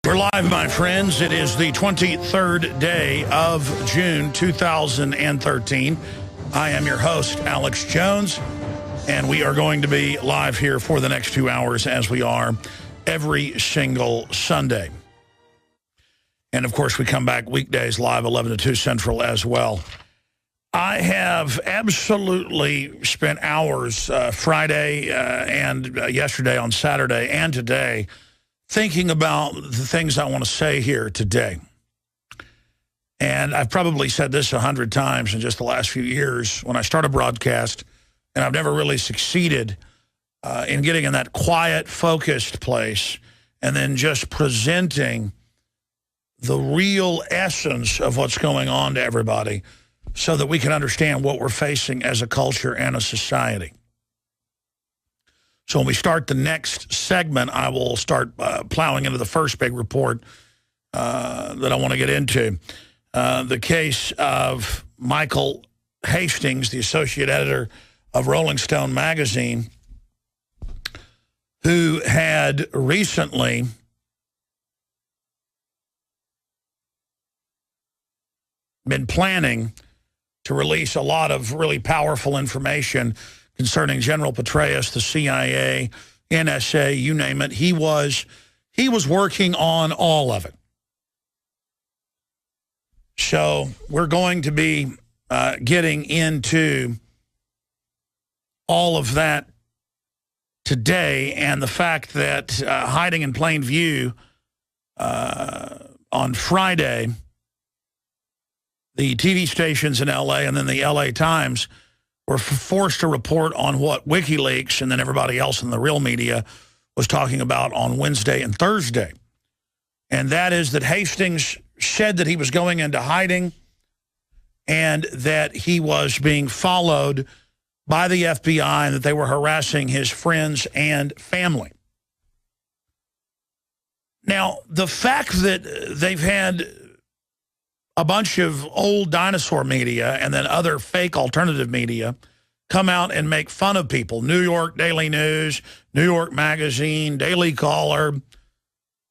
We're live, my friends. It is the 23rd day of June 2013. I am your host, Alex Jones, and we are going to be live here for the next 2 hours as we are every single Sunday. And, of course, we come back weekdays live 11 to 2 Central as well. I have absolutely spent hours Friday and yesterday on Saturday and today thinking about the things I want to say here today. And I've probably said this 100 times in just the last few years when I start a broadcast, and I've never really succeeded in getting in that quiet, focused place and then just presenting the real essence of what's going on to everybody so that we can understand what we're facing as a culture and a society. So when we start the next segment, I will start plowing into the first big report that I want to get into. The case of Michael Hastings, the associate editor of Rolling Stone magazine, who had recently been planning to release a lot of really powerful information concerning General Petraeus, the CIA, NSA, you name it. He was working on all of it. So we're going to be getting into all of that today, and the fact that hiding in plain view on Friday, the TV stations in L.A. and then the L.A. Times were forced to report on what WikiLeaks and then everybody else in the real media was talking about on Wednesday and Thursday. And that is that Hastings said that he was going into hiding and that he was being followed by the FBI and that they were harassing his friends and family. Now, the fact that they've had a bunch of old dinosaur media and then other fake alternative media come out and make fun of people. New York Daily News, New York Magazine, Daily Caller,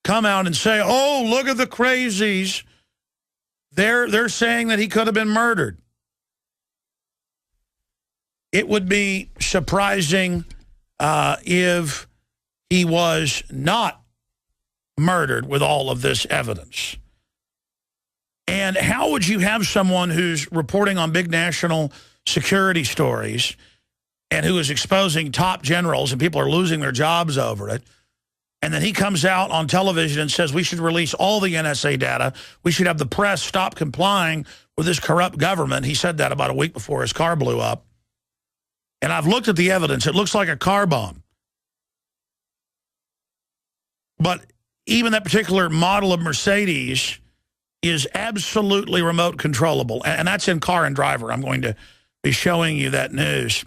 come out and say, oh, look at the crazies. They're saying that he could have been murdered. It would be surprising if he was not murdered with all of this evidence. And how would you have someone who's reporting on big national security stories and who is exposing top generals and people are losing their jobs over it, and then he comes out on television and says we should release all the NSA data, we should have the press stop complying with this corrupt government? He said that about a week before his car blew up. And I've looked at the evidence. It looks like a car bomb. But even that particular model of Mercedes is absolutely remote controllable. And that's in Car and Driver. I'm going to be showing you that news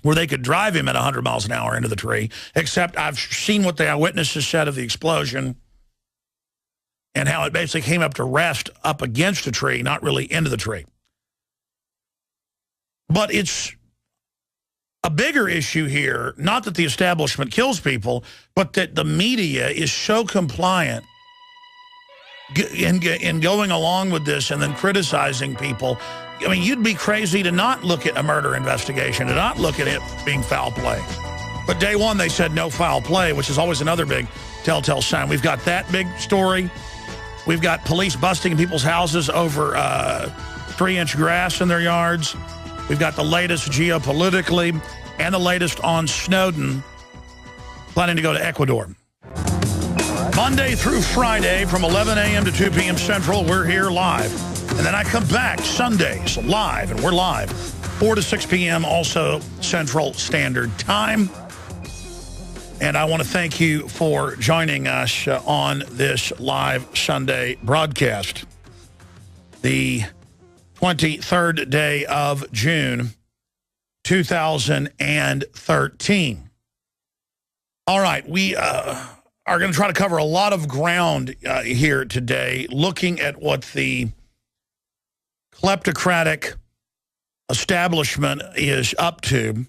where they could drive him at 100 miles an hour into the tree, except I've seen what the eyewitnesses said of the explosion and how it basically came up to rest up against a tree, not really into the tree. But it's a bigger issue here, not that the establishment kills people, but that the media is so compliant in going along with this and then criticizing people. I mean, you'd be crazy to not look at a murder investigation, to not look at it being foul play. But day one, they said no foul play, which is always another big telltale sign. We've got that big story. We've got police busting in people's houses over 3-inch grass in their yards. We've got the latest geopolitically and the latest on Snowden planning to go to Ecuador. Monday through Friday from 11 a.m. to 2 p.m. Central, we're here live. And then I come back Sundays live, and we're live 4 to 6 p.m. also Central Standard Time. And I want to thank you for joining us on this live Sunday broadcast. The 23rd day of June, 2013. All right, we are going to try to cover a lot of ground here today, looking at what the kleptocratic establishment is up to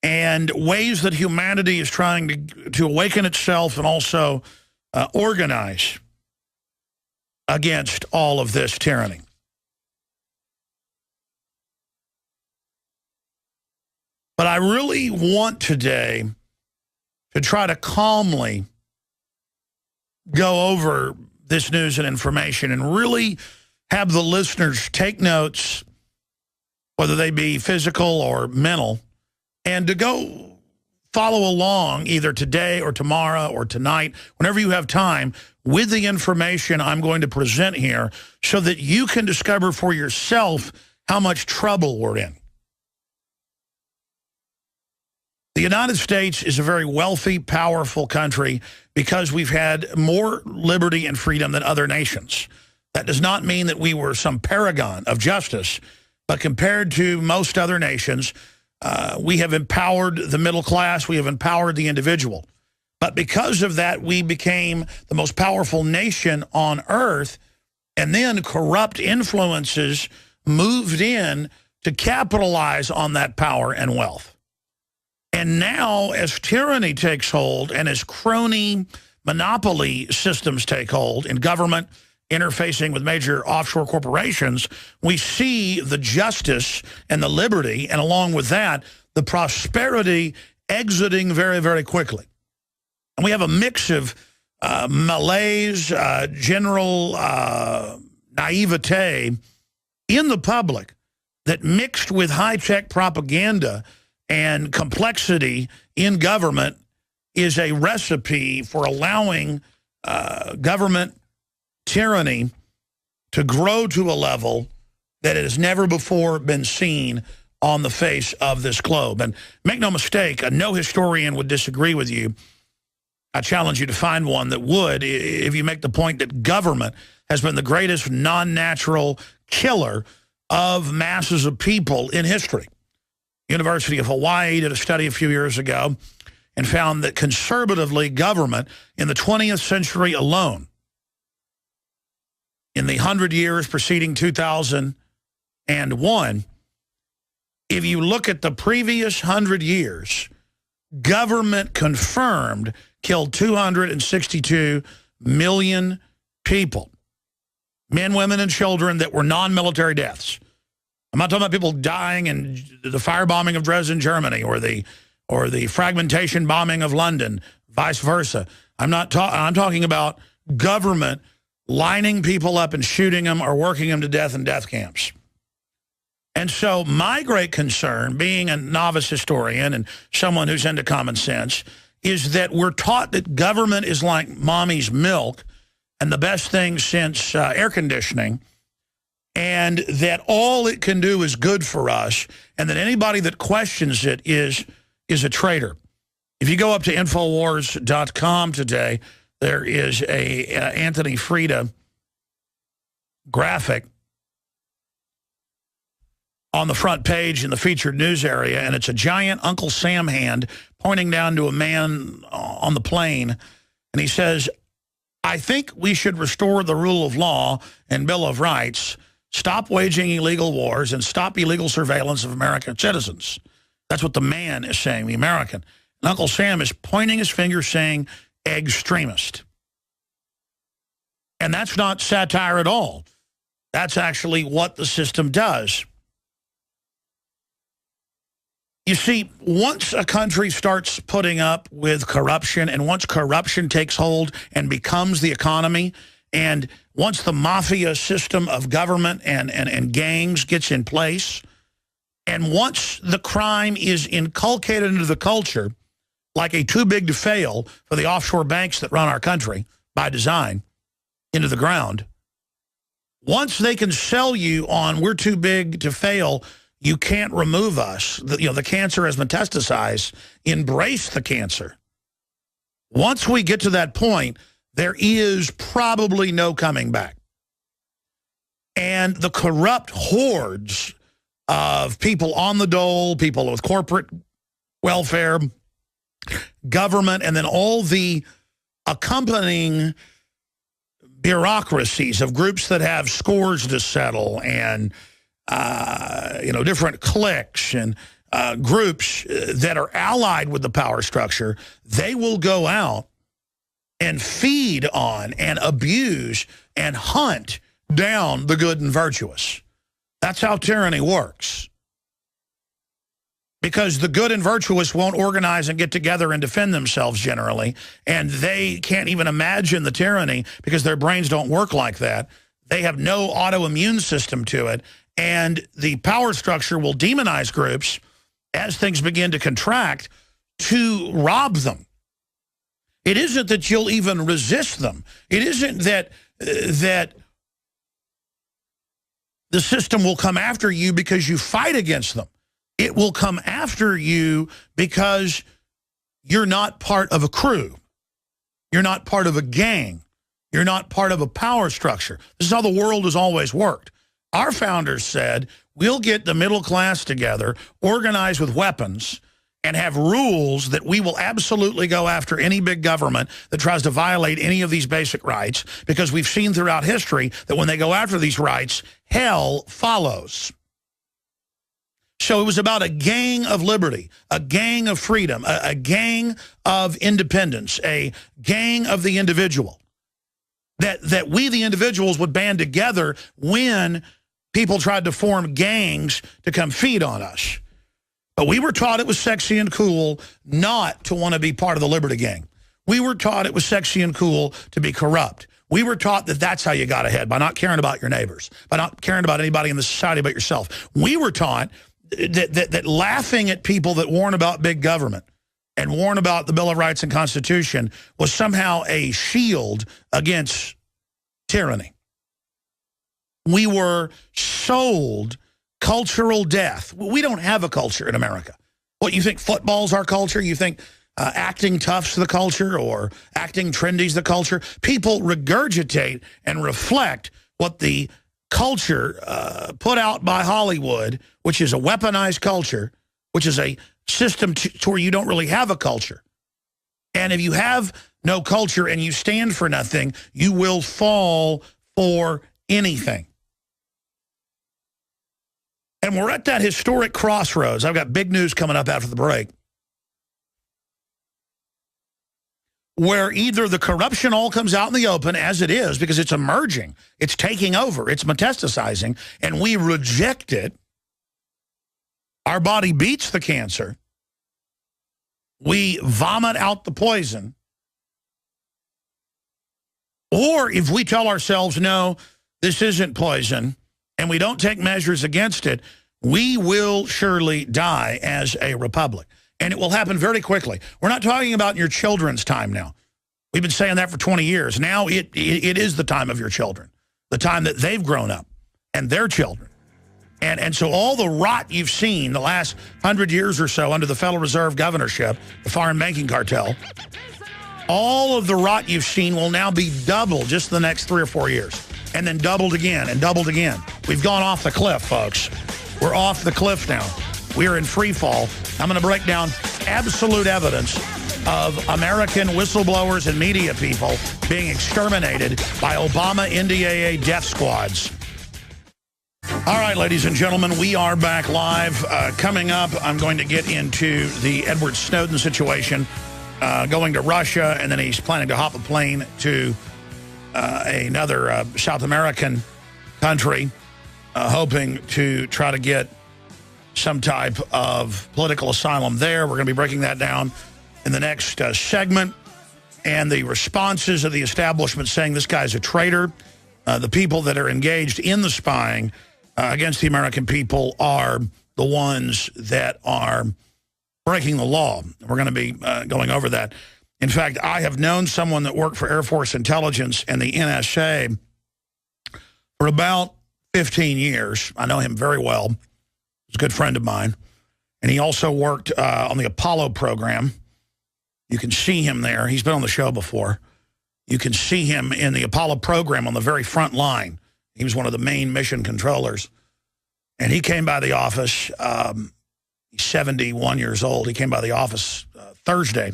and ways that humanity is trying to awaken itself and also organize against all of this tyranny. But I really want today to try to calmly go over this news and information and really have the listeners take notes, whether they be physical or mental, and to go follow along either today or tomorrow or tonight, whenever you have time, with the information I'm going to present here so that you can discover for yourself how much trouble we're in. The United States is a very wealthy, powerful country because we've had more liberty and freedom than other nations. That does not mean that we were some paragon of justice, but compared to most other nations, we have empowered the middle class, we have empowered the individual. But because of that, we became the most powerful nation on earth, and then corrupt influences moved in to capitalize on that power and wealth. And now, as tyranny takes hold and as crony monopoly systems take hold in government, interfacing with major offshore corporations, we see the justice and the liberty, and along with that, the prosperity exiting very, very quickly. And we have a mix of malaise, general naivete in the public that mixed with high-tech propaganda and complexity in government is a recipe for allowing government tyranny to grow to a level that it has never before been seen on the face of this globe. And make no mistake, no historian would disagree with you. I challenge you to find one that would, if you make the point that government has been the greatest non-natural killer of masses of people in history. University of Hawaii did a study a few years ago and found that conservatively government in the 20th century alone, in the 100 years preceding 2001, if you look at the previous 100 years, government confirmed killed 262 million people, men, women, and children that were non-military deaths. I'm not talking about people dying in the firebombing of Dresden, Germany, or the fragmentation bombing of London, vice versa. I'm talking about government lining people up and shooting them or working them to death in death camps. And so my great concern, being a novice historian and someone who's into common sense, is that we're taught that government is like mommy's milk and the best thing since air conditioning, and that all it can do is good for us, and that anybody that questions it is a traitor. If you go up to Infowars.com today, there is a Anthony Freda graphic on the front page in the featured news area, and it's a giant Uncle Sam hand pointing down to a man on the plane, and he says, "I think we should restore the rule of law and Bill of Rights, stop waging illegal wars, and stop illegal surveillance of American citizens." That's what the man is saying, the American. And Uncle Sam is pointing his finger saying, extremist. And that's not satire at all. That's actually what the system does. You see, once a country starts putting up with corruption, and once corruption takes hold and becomes the economy, and once the mafia system of government and gangs gets in place, and once the crime is inculcated into the culture, like a too big to fail for the offshore banks that run our country by design, into the ground, once they can sell you on we're too big to fail, you can't remove us, the cancer has metastasized, embrace the cancer. Once we get to that point, there is probably no coming back. And the corrupt hordes of people on the dole, people with corporate welfare, government, and then all the accompanying bureaucracies of groups that have scores to settle and different cliques and groups that are allied with the power structure, they will go out and feed on and abuse and hunt down the good and virtuous. That's how tyranny works. Because the good and virtuous won't organize and get together and defend themselves generally, and they can't even imagine the tyranny because their brains don't work like that. They have no autoimmune system to it, and the power structure will demonize groups as things begin to contract to rob them. It isn't that you'll even resist them. It isn't that that the system will come after you because you fight against them. It will come after you because you're not part of a crew. You're not part of a gang. You're not part of a power structure. This is how the world has always worked. Our founders said, we'll get the middle class together, organize with weapons, and have rules that we will absolutely go after any big government that tries to violate any of these basic rights, because we've seen throughout history that when they go after these rights, hell follows. So it was about a gang of liberty, a gang of freedom, a gang of independence, a gang of the individual. That we, the individuals, would band together when people tried to form gangs to come feed on us. But we were taught it was sexy and cool not to want to be part of the Liberty Gang. We were taught it was sexy and cool to be corrupt. We were taught that that's how you got ahead, by not caring about your neighbors, by not caring about anybody in the society but yourself. We were taught that laughing at people that warn about big government and warn about the Bill of Rights and Constitution was somehow a shield against tyranny. We were sold cultural death. We don't have a culture in America. What, you think football's our culture? You think acting tough's the culture, or acting trendy's the culture? People regurgitate and reflect what the culture put out by Hollywood, which is a weaponized culture, which is a system to where you don't really have a culture. And if you have no culture and you stand for nothing, you will fall for anything. And we're at that historic crossroads. I've got big news coming up after the break, where either the corruption all comes out in the open, as it is, because it's emerging, it's taking over, it's metastasizing, and we reject it. Our body beats the cancer. We vomit out the poison. Or if we tell ourselves, no, this isn't poison, and we don't take measures against it, we will surely die as a republic. And it will happen very quickly. We're not talking about your children's time now. We've been saying that for 20 years. Now it is the time of your children, the time that they've grown up and their children. And so all the rot you've seen the last 100 years or so under the Federal Reserve governorship, the foreign banking cartel, all of the rot you've seen will now be doubled just the next 3 or 4 years. And then doubled again and doubled again. We've gone off the cliff, folks. We're off the cliff now. We are in free fall. I'm going to break down absolute evidence of American whistleblowers and media people being exterminated by Obama NDAA death squads. All right, ladies and gentlemen, we are back live. Coming up, I'm going to get into the Edward Snowden situation, going to Russia, and then he's planning to hop a plane to another South American country, hoping to try to get some type of political asylum there. We're going to be breaking that down in the next segment, and the responses of the establishment saying this guy's a traitor. The people that are engaged in the spying against the American people are the ones that are breaking the law. We're going to be going over that. In fact, I have known someone that worked for Air Force Intelligence and the NSA for about 15 years. I know him very well. He's a good friend of mine. And he also worked on the Apollo program. You can see him there. He's been on the show before. You can see him in the Apollo program on the very front line. He was one of the main mission controllers. And he came by the office. He's 71 years old. He came by the office Thursday.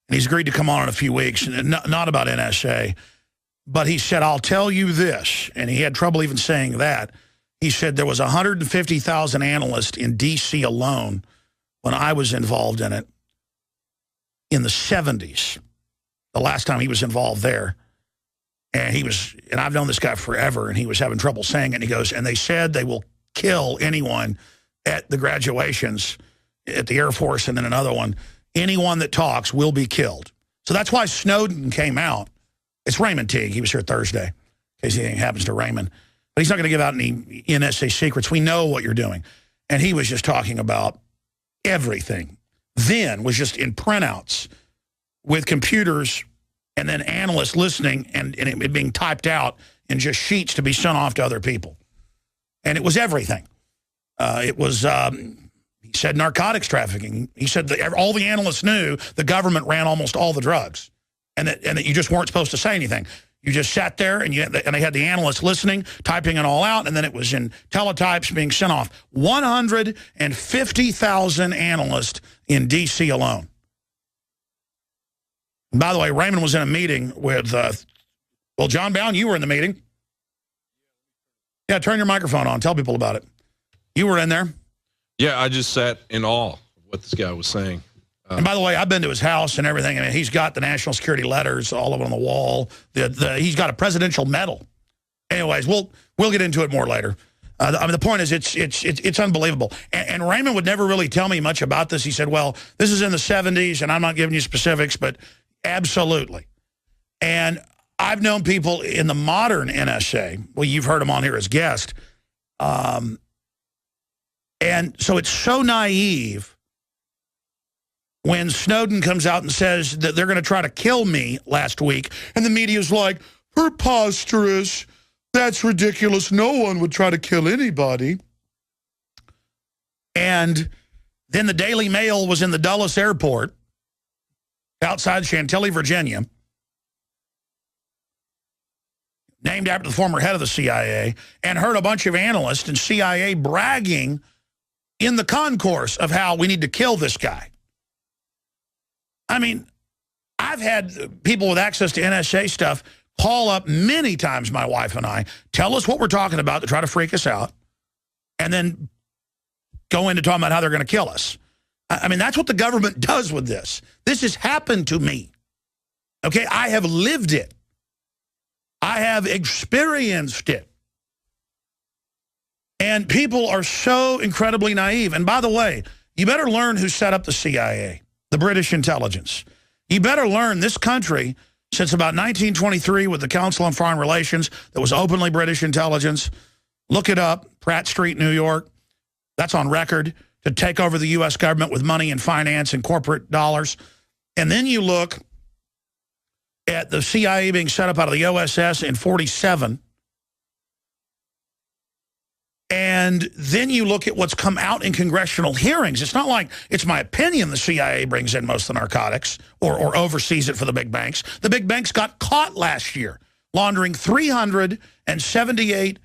And he's agreed to come on in a few weeks, not about NSA. But he said, I'll tell you this. And he had trouble even saying that. He said there was 150,000 analysts in D.C. alone when I was involved in it in the 70s. the last time he was involved there. And I've known this guy forever, and he was having trouble saying it. And he goes, and they said they will kill anyone at the graduations at the Air Force and then another one. Anyone that talks will be killed. So that's why Snowden came out. It's Raymond Teague. He was here Thursday, in case anything happens to Raymond. But he's not going to give out any NSA secrets. We know what you're doing. And he was just talking about everything. Then was just in printouts with computers and then analysts listening and it being typed out in just sheets to be sent off to other people. And it was everything. It was, he said, narcotics trafficking. He said that all the analysts knew the government ran almost all the drugs and that you just weren't supposed to say anything. You just sat there and they had the analysts listening, typing it all out, and then it was in teletypes being sent off. 150,000 analysts in D.C. alone. And by the way, Raymond was in a meeting with, well, John Bound, you were in the meeting. Yeah, turn your microphone on. Tell people about it. You were in there. Yeah, I just sat in awe of what this guy was saying. And by the way, I've been to his house and everything. I mean, he's got the national security letters all over on the wall. He's got a presidential medal. Anyways, we'll get into it more later. I mean, the point is, it's unbelievable. And Raymond would never really tell me much about this. He said, "Well, this is in the '70s, and I'm not giving you specifics, but absolutely." And I've known people in the modern NSA. Well, you've heard him on here as guest. And so it's so naive when Snowden comes out and says that they're going to try to kill me last week, and the media's like, preposterous, that's ridiculous, no one would try to kill anybody. And then the Daily Mail was in the Dulles Airport outside Chantilly, Virginia, named after the former head of the CIA, and heard a bunch of analysts and CIA bragging in the concourse of how we need to kill this guy. I mean, I've had people with access to NSA stuff call up many times, my wife and I, tell us what we're talking about to try to freak us out, and then go into talking about how they're going to kill us. I mean, that's what the government does with this. This has happened to me. Okay, I have lived it. I have experienced it. And people are so incredibly naive. And by the way, you better learn who set up the CIA. The British intelligence. You better learn this country, since about 1923 with the Council on Foreign Relations, that was openly British intelligence. Look it up, Pratt Street, New York. That's on record, to take over the U.S. government with money and finance and corporate dollars. And then you look at the CIA being set up out of the OSS in 47. And then you look at what's come out in congressional hearings. It's not like it's my opinion the CIA brings in most of the narcotics or oversees it for the big banks. The big banks got caught last year laundering $378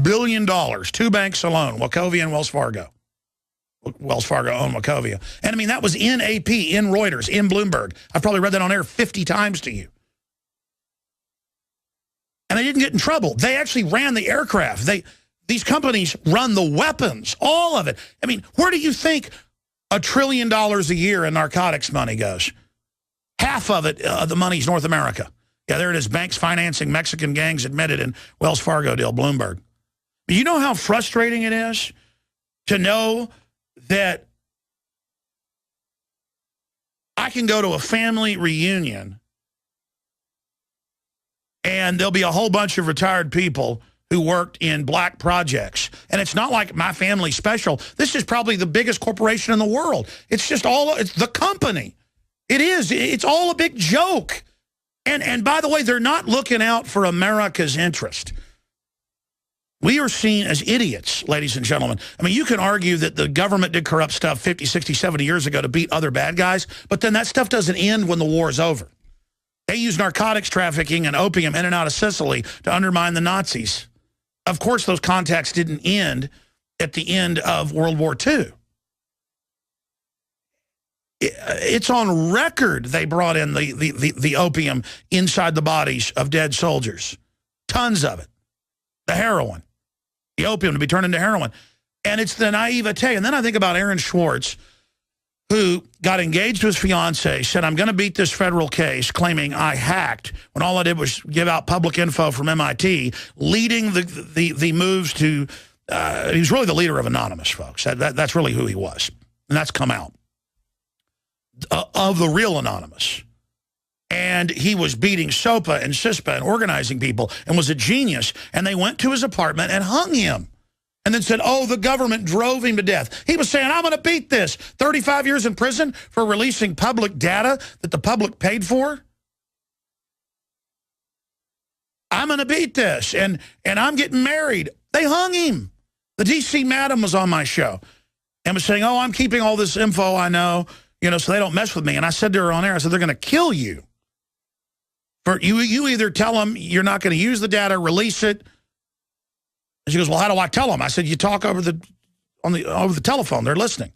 billion. Two banks alone, Wachovia and Wells Fargo. Wells Fargo owned Wachovia. And I mean, that was in AP, in Reuters, in Bloomberg. I've probably read that on air 50 times to you. And they didn't get in trouble. They actually ran the aircraft. These companies run the weapons, all of it. I mean, where do you think $1 trillion a year in narcotics money goes? Half of it, the money's North America. Yeah, there it is, banks financing Mexican gangs admitted in Wells Fargo deal, Bloomberg. But you know how frustrating it is to know that I can go to a family reunion and there'll be a whole bunch of retired people who worked in black projects. And it's not like my family's special. This is probably the biggest corporation in the world. It's just it's the company. It is. It's all a big joke. And by the way, they're not looking out for America's interest. We are seen as idiots, ladies and gentlemen. I mean, you can argue that the government did corrupt stuff 50, 60, 70 years ago to beat other bad guys, but then that stuff doesn't end when the war is over. They used narcotics trafficking and opium in and out of Sicily to undermine the Nazis. Of course, those contacts didn't end at the end of World War II. It's on record they brought in the opium inside the bodies of dead soldiers. Tons of it. The heroin. The opium to be turned into heroin. And it's the naivete. And then I think about Aaron Schwartz, who got engaged to his fiance, said, I'm going to beat this federal case, claiming I hacked, when all I did was give out public info from MIT, leading the moves to, he was really the leader of Anonymous, folks. That's really who he was. And that's come out. Of the real Anonymous. And he was beating SOPA and CISPA and organizing people and was a genius. And they went to his apartment and hung him. And then said, oh, the government drove him to death. He was saying, I'm going to beat this. 35 years in prison for releasing public data that the public paid for. I'm going to beat this. And I'm getting married. They hung him. The D.C. madam was on my show and was saying, oh, I'm keeping all this info I know, so they don't mess with me. And I said to her on air, I said, they're going to kill you. For you either tell them you're not going to use the data, release it. And she goes, well, how do I tell them? I said, you talk over the telephone. They're listening.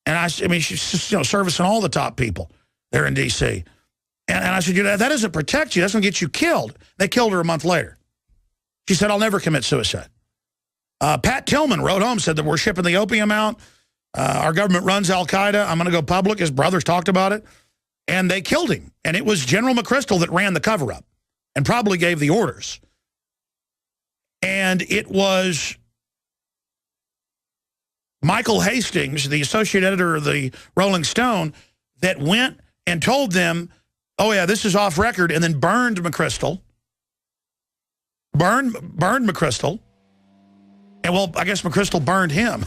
And I mean, she's just, servicing all the top people there in D.C. And I said, that doesn't protect you. That's going to get you killed. They killed her a month later. She said, I'll never commit suicide. Pat Tillman wrote home, said that we're shipping the opium out. Our government runs Al-Qaeda. I'm going to go public. His brothers talked about it. And they killed him. And it was General McChrystal that ran the cover-up and probably gave the orders. And it was Michael Hastings, the associate editor of the Rolling Stone, that went and told them, oh, yeah, this is off record, and then burned McChrystal. Burned McChrystal. And, well, I guess McChrystal burned him.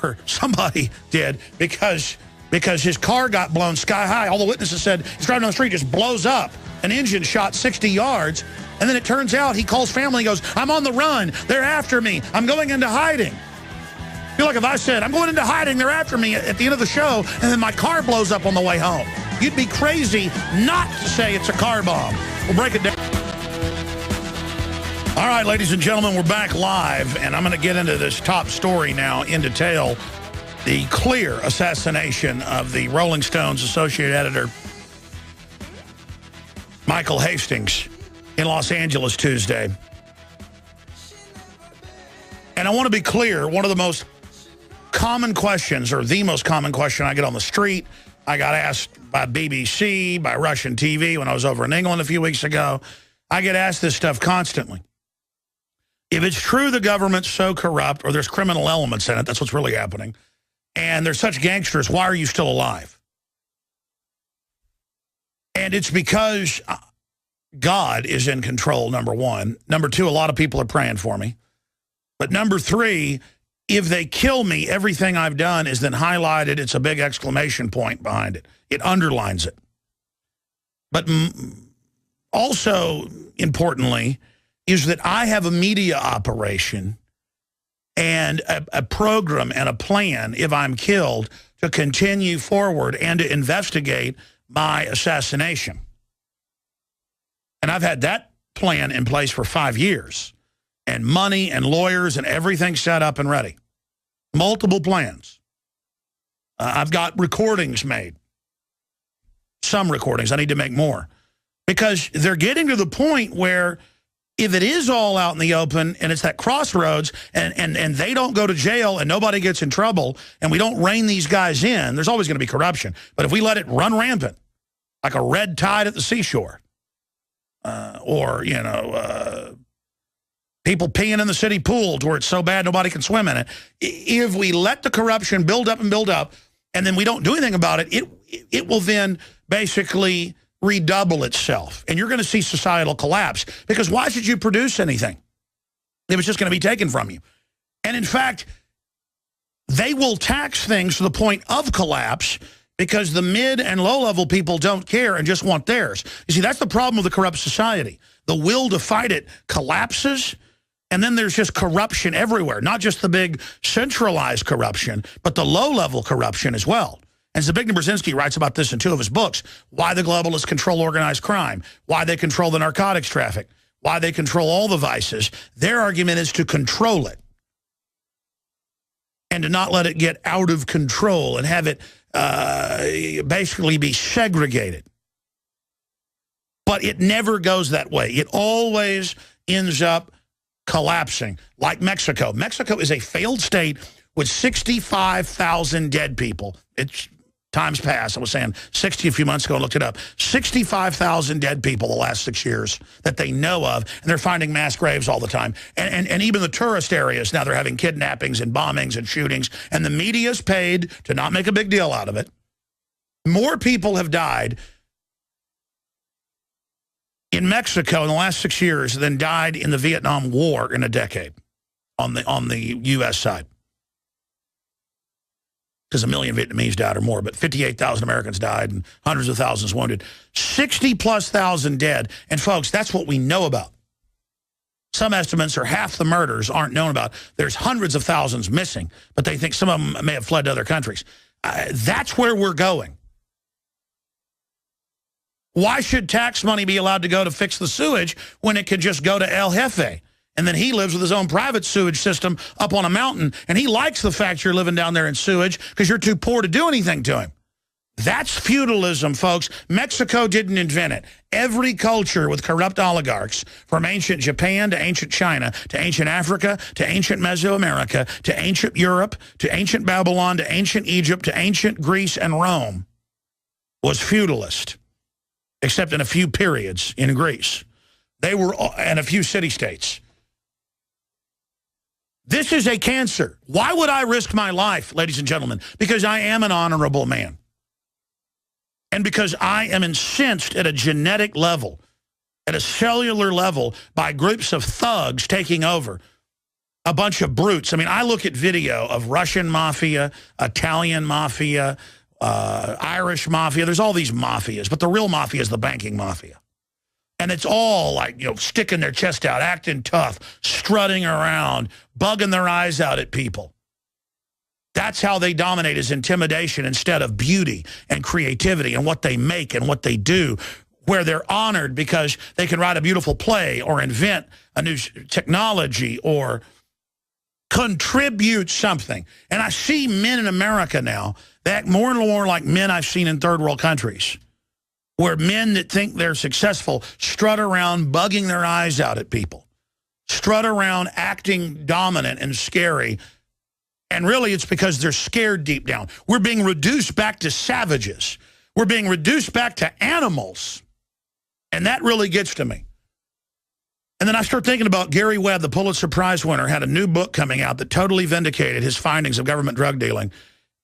Or somebody did, because his car got blown sky high. All the witnesses said he's driving down the street, just blows up. An engine shot 60 yards. And then it turns out he calls family and goes, I'm on the run. They're after me. I'm going into hiding. I feel like if I said, I'm going into hiding, they're after me at the end of the show, and then my car blows up on the way home. You'd be crazy not to say it's a car bomb. We'll break it down. All right, ladies and gentlemen, we're back live, and I'm going to get into this top story now in detail. The clear assassination of the Rolling Stone's associate editor, Michael Hastings, in Los Angeles Tuesday. And I want to be clear, one of the most common questions, or the most common question I get on the street, I got asked by BBC, by Russian TV when I was over in England a few weeks ago. I get asked this stuff constantly. If it's true the government's so corrupt, or there's criminal elements in it, that's what's really happening, and there's such gangsters, why are you still alive? And it's because God is in control, number one. Number two, a lot of people are praying for me. But number three, if they kill me, everything I've done is then highlighted. It's a big exclamation point behind it. It underlines it. But also, importantly, is that I have a media operation and a program and a plan, if I'm killed, to continue forward and to investigate my assassination. And I've had that plan in place for 5 years, and money and lawyers and everything set up and ready. Multiple plans. I've got recordings made. Some recordings. I need to make more. Because they're getting to the point where if it is all out in the open and it's that crossroads and they don't go to jail and nobody gets in trouble and we don't rein these guys in, there's always going to be corruption. But if we let it run rampant, like a red tide at the seashore, or, people peeing in the city pool to where it's so bad nobody can swim in it. If we let the corruption build up, and then we don't do anything about it, it will then basically redouble itself. And you're going to see societal collapse. Because why should you produce anything? It was just going to be taken from you. And in fact, they will tax things to the point of collapse because the mid and low-level people don't care and just want theirs. You see, that's the problem with the corrupt society. The will to fight it collapses, and then there's just corruption everywhere, not just the big centralized corruption, but the low-level corruption as well. And Zbigniew Brzezinski writes about this in 2 of his books, why the globalists control organized crime, why they control the narcotics traffic, why they control all the vices. Their argument is to control it and to not let it get out of control and have it basically be segregated. But it never goes that way. It always ends up collapsing, like Mexico. Mexico is a failed state with 65,000 dead people. It's times past. I was saying 60 a few months ago. I looked it up. 65,000 dead people the last 6 years that they know of, and they're finding mass graves all the time. And even the tourist areas, now they're having kidnappings and bombings and shootings, and the media's paid to not make a big deal out of it. More people have died in Mexico in the last 6 years than died in the Vietnam War in a decade on the U.S. side. Because 1 million Vietnamese died or more, but 58,000 Americans died and hundreds of thousands wounded. 60+ thousand dead. And folks, that's what we know about. Some estimates are half the murders aren't known about. There's hundreds of thousands missing, but they think some of them may have fled to other countries. That's where we're going. Why should tax money be allowed to go to fix the sewage when it could just go to El Jefe? And then he lives with his own private sewage system up on a mountain, and he likes the fact you're living down there in sewage because you're too poor to do anything to him. That's feudalism, folks. Mexico didn't invent it. Every culture with corrupt oligarchs, from ancient Japan to ancient China, to ancient Africa, to ancient Mesoamerica, to ancient Europe, to ancient Babylon, to ancient Egypt, to ancient Greece and Rome, was feudalist, except in a few periods in Greece. They were, and a few city-states. This is a cancer. Why would I risk my life, ladies and gentlemen? Because I am an honorable man. And because I am incensed at a genetic level, at a cellular level, by groups of thugs taking over, a bunch of brutes. I mean, I look at video of Russian mafia, Italian mafia, Irish mafia. There's all these mafias, but the real mafia is the banking mafia. And it's all like, you know, sticking their chest out, acting tough, strutting around, bugging their eyes out at people. That's how they dominate, is intimidation instead of beauty and creativity and what they make and what they do, where they're honored because they can write a beautiful play or invent a new technology or contribute something. And I see men in America now that act more and more like men I've seen in third world countries, where men that think they're successful strut around bugging their eyes out at people, strut around acting dominant and scary, and really it's because they're scared deep down. We're being reduced back to savages. We're being reduced back to animals, and that really gets to me. And then I start thinking about Gary Webb, the Pulitzer Prize winner, had a new book coming out that totally vindicated his findings of government drug dealing.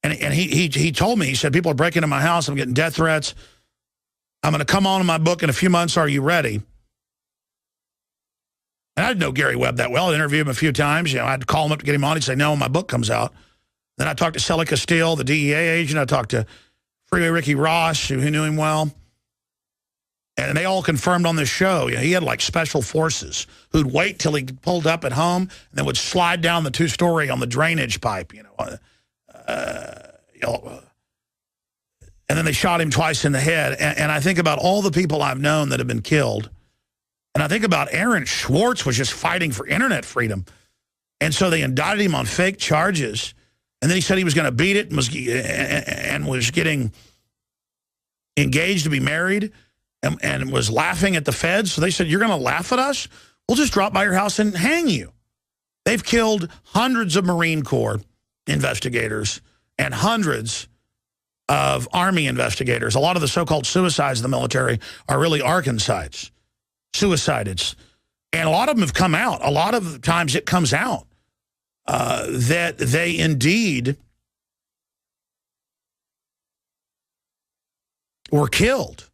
And he told me, he said, people are breaking into my house, I'm getting death threats. I'm going to come on in my book in a few months. Are you ready? And I didn't know Gary Webb that well. I interviewed him a few times. You know, I'd call him up to get him on. He'd say, no, when my book comes out. Then I talked to Sally Castile, the DEA agent. I talked to Freeway Ricky Ross, who knew him well. And they all confirmed on this show, you know, he had like special forces who'd wait till he pulled up at home and then would slide down the 2-story on the drainage pipe, you know, and then they shot him twice in the head. And I think about all the people I've known that have been killed. And I think about Aaron Schwartz was just fighting for internet freedom. And so they indicted him on fake charges. And then he said he was going to beat it and was getting engaged to be married and was laughing at the feds. So they said, you're going to laugh at us? We'll just drop by your house and hang you. They've killed hundreds of Marine Corps investigators and hundreds of Army investigators. A lot of the so-called suicides in the military are really arkancides, suicides. And a lot of them have come out. A lot of times it comes out that they indeed were killed.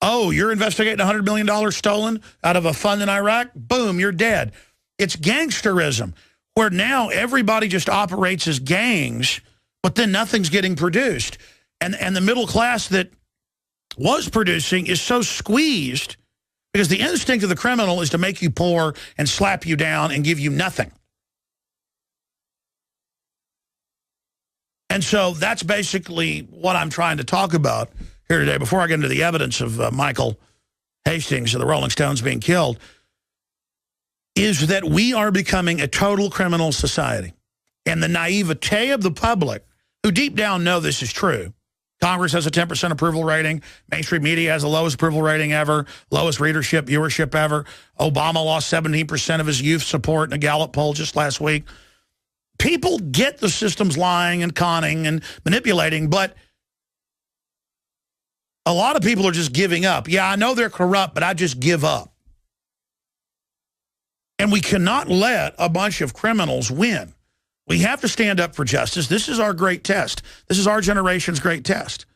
Oh, you're investigating $100 million stolen out of a fund in Iraq? Boom, you're dead. It's gangsterism, where now everybody just operates as gangs, but then nothing's getting produced. And the middle class that was producing is so squeezed because the instinct of the criminal is to make you poor and slap you down and give you nothing. And so that's basically what I'm trying to talk about here today. Before I get into the evidence of Michael Hastings of the Rolling Stones being killed, is that we are becoming a total criminal society. And the naivete of the public, who deep down know this is true. Congress has a 10% approval rating. Mainstream media has the lowest approval rating ever, lowest readership, viewership ever. Obama lost 17% of his youth support in a Gallup poll just last week. people get the system's lying and conning and manipulating, but a lot of people are just giving up. Yeah, I know they're corrupt, but I just give up. And we cannot let a bunch of criminals win. We have to stand up for justice. This is our great test. This is our generation's great test.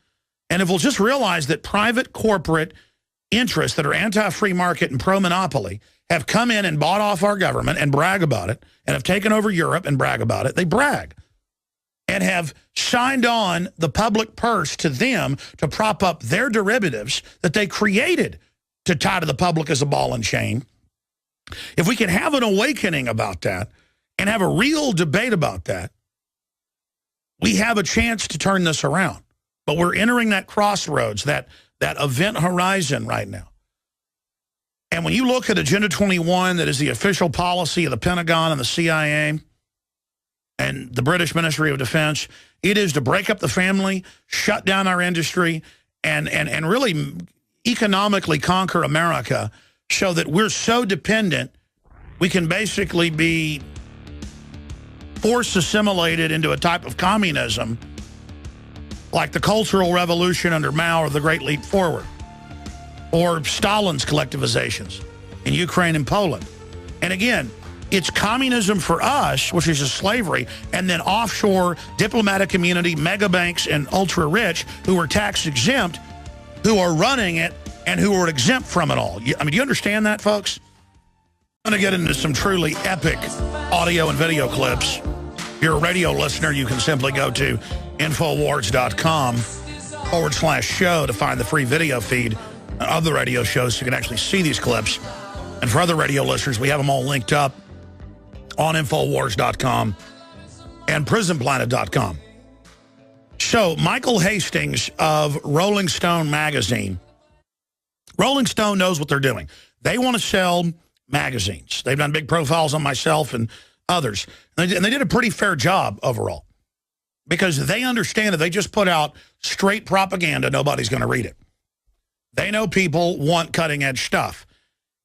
And if we'll just realize that private corporate interests that are anti-free market and pro-monopoly have come in and bought off our government and brag about it, and have taken over Europe and brag about it, they brag, and have signed on the public purse to them to prop up their derivatives that they created to tie to the public as a ball and chain. If we can have an awakening about that and have a real debate about that, we have a chance to turn this around. But we're entering that crossroads, that event horizon right now. And when you look at Agenda 21, that is the official policy of the Pentagon and the CIA and the British Ministry of Defense, it is to break up the family, shut down our industry, and really economically conquer America so that we're so dependent we can basically be force assimilated into a type of communism like the Cultural Revolution under Mao or the Great Leap Forward, or Stalin's collectivizations in Ukraine and Poland. And again, it's communism for us, which is just slavery, and then offshore diplomatic community, mega banks, and ultra-rich who are tax-exempt, who are running it and who are exempt from it all. I mean, do you understand that, folks? I'm going to get into some truly epic audio and video clips. If you're a radio listener, you can simply go to Infowars.com/show to find the free video feed of the radio shows so you can actually see these clips. And for other radio listeners, we have them all linked up on Infowars.com and Prisonplanet.com. So Michael Hastings of Rolling Stone magazine. Rolling Stone knows what they're doing. They want to sell magazines. They've done big profiles on myself and others. And they did a pretty fair job overall, because they understand if they just put out straight propaganda, nobody's going to read it. They know people want cutting-edge stuff.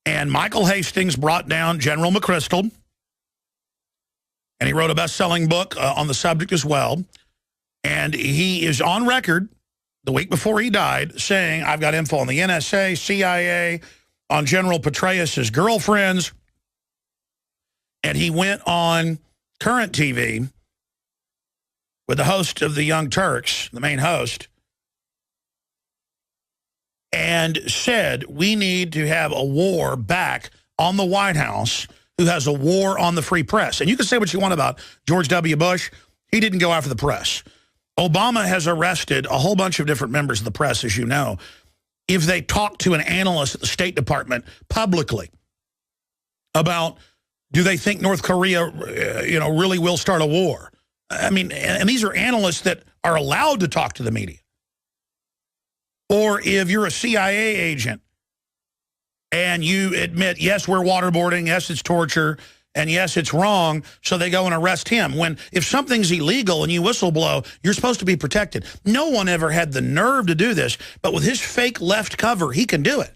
And Michael Hastings brought down General McChrystal, and he wrote a best-selling book on the subject as well. And he is on record the week before he died saying, I've got info on the NSA, CIA, on General Petraeus' girlfriends. And he went on Current TV with the host of the Young Turks, the main host, and said, we need to have a war back on the White House who has a war on the free press. And you can say what you want about George W. Bush. He didn't go after the press. Obama has arrested a whole bunch of different members of the press, as you know, if they talk to an analyst at the State Department publicly about, do they think North Korea, really will start a war? I mean, and these are analysts that are allowed to talk to the media. Or if you're a CIA agent and you admit, yes, we're waterboarding, yes, it's torture, and yes, it's wrong, so they go and arrest him. When if something's illegal and you whistleblow, you're supposed to be protected. No one ever had the nerve to do this, but with his fake left cover, he can do it.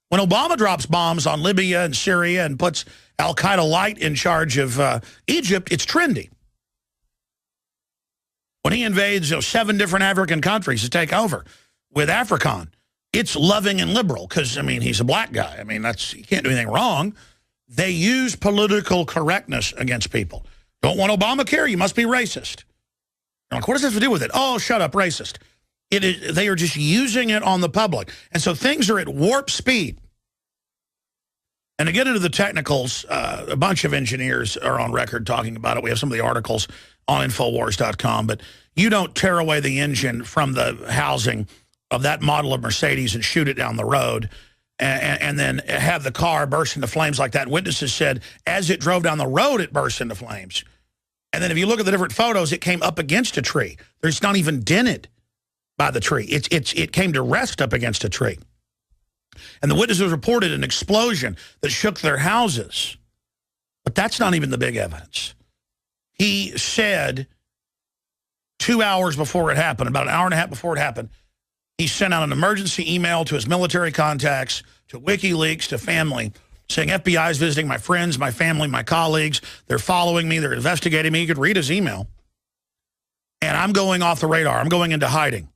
When Obama drops bombs on Libya and Syria and puts al-Qaeda light in charge of Egypt, it's trendy. When he invades 7 different African countries to take over with AFRICON, it's loving and liberal because, I mean, he's a black guy. I mean, he can't do anything wrong. They use political correctness against people. Don't want Obamacare? You must be racist. You're like, what does this have to do with it? Oh, shut up, racist. They are just using it on the public. And so things are at warp speed. And to get into the technicals, a bunch of engineers are on record talking about it. We have some of the articles on Infowars.com. But you don't tear away the engine from the housing of that model of Mercedes and shoot it down the road and then have the car burst into flames like that. Witnesses said as it drove down the road, it burst into flames. And then if you look at the different photos, it came up against a tree. It's not even dented by the tree. It came to rest up against a tree. And the witnesses reported an explosion that shook their houses. But that's not even the big evidence. He said 2 hours before it happened, about an hour and a half before it happened, he sent out an emergency email to his military contacts, to WikiLeaks, to family, saying FBI is visiting my friends, my family, my colleagues. They're following me. They're investigating me. You could read his email. And I'm going off the radar. I'm going into hiding.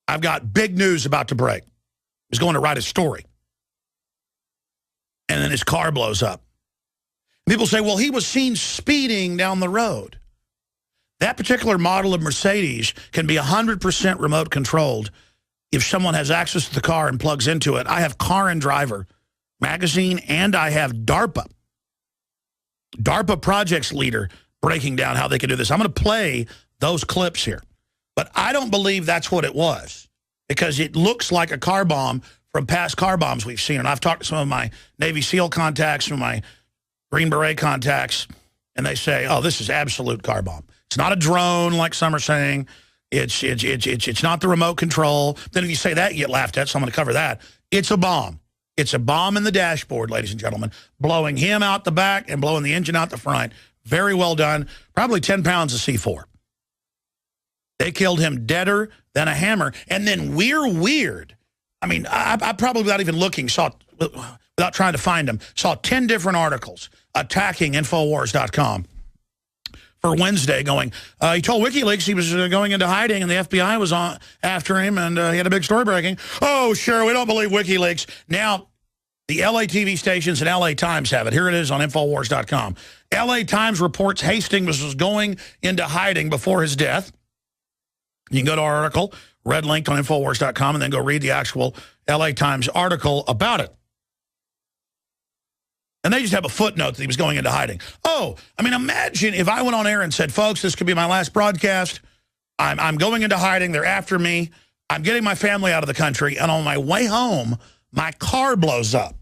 I've got big news about to break. He's going to write a story. And then his car blows up. People say, well, he was seen speeding down the road. That particular model of Mercedes can be 100% remote controlled if someone has access to the car and plugs into it. I have Car and Driver magazine, and I have DARPA projects leader breaking down how they can do this. I'm going to play those clips here. But I don't believe that's what it was, because it looks like a car bomb from past car bombs we've seen. And I've talked to some of my Navy SEAL contacts, some of my Green Beret contacts, and they say, oh, this is absolute car bomb. It's not a drone like some are saying. It's not the remote control. Then if you say that, you get laughed at, so I'm going to cover that. It's a bomb. It's a bomb in the dashboard, ladies and gentlemen, blowing him out the back and blowing the engine out the front. Very well done. Probably 10 pounds of C4. They killed him deader than a hammer. And then weird. I mean, I probably, without even looking, without trying to find them, saw 10 different articles attacking Infowars.com for Wednesday going, he told WikiLeaks he was going into hiding and the FBI was after him and he had a big story breaking. Oh, sure, we don't believe WikiLeaks. Now, the LA TV stations and LA Times have it. Here it is on Infowars.com. LA Times reports Hastings was going into hiding before his death. You can go to our article, red linked on Infowars.com, and then go read the actual LA Times article about it. And they just have a footnote that he was going into hiding. Oh, I mean, imagine if I went on air and said, folks, this could be my last broadcast. I'm going into hiding. They're after me. I'm getting my family out of the country. And on my way home, my car blows up.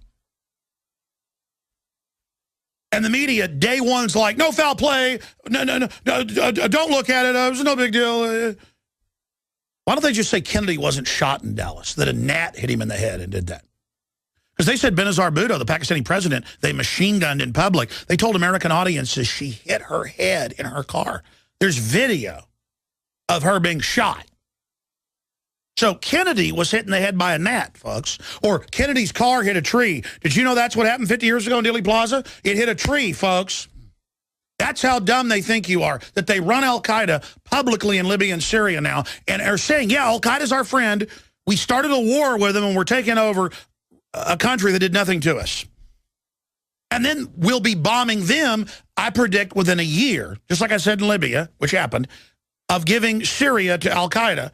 And the media, day one's like, no foul play. No, don't look at it. It was no big deal. Why don't they just say Kennedy wasn't shot in Dallas, that a gnat hit him in the head and did that? Because they said Benazir Bhutto, the Pakistani president, they machine gunned in public. They told American audiences she hit her head in her car. There's video of her being shot. So Kennedy was hit in the head by a gnat, folks. Or Kennedy's car hit a tree. Did you know that's what happened 50 years ago in Dealey Plaza? It hit a tree, folks. That's how dumb they think you are, that they run al-Qaeda publicly in Libya and Syria now and are saying, yeah, al-Qaeda's our friend. We started a war with them and we're taking over a country that did nothing to us. And then we'll be bombing them, I predict, within a year, just like I said in Libya, which happened, of giving Syria to al-Qaeda.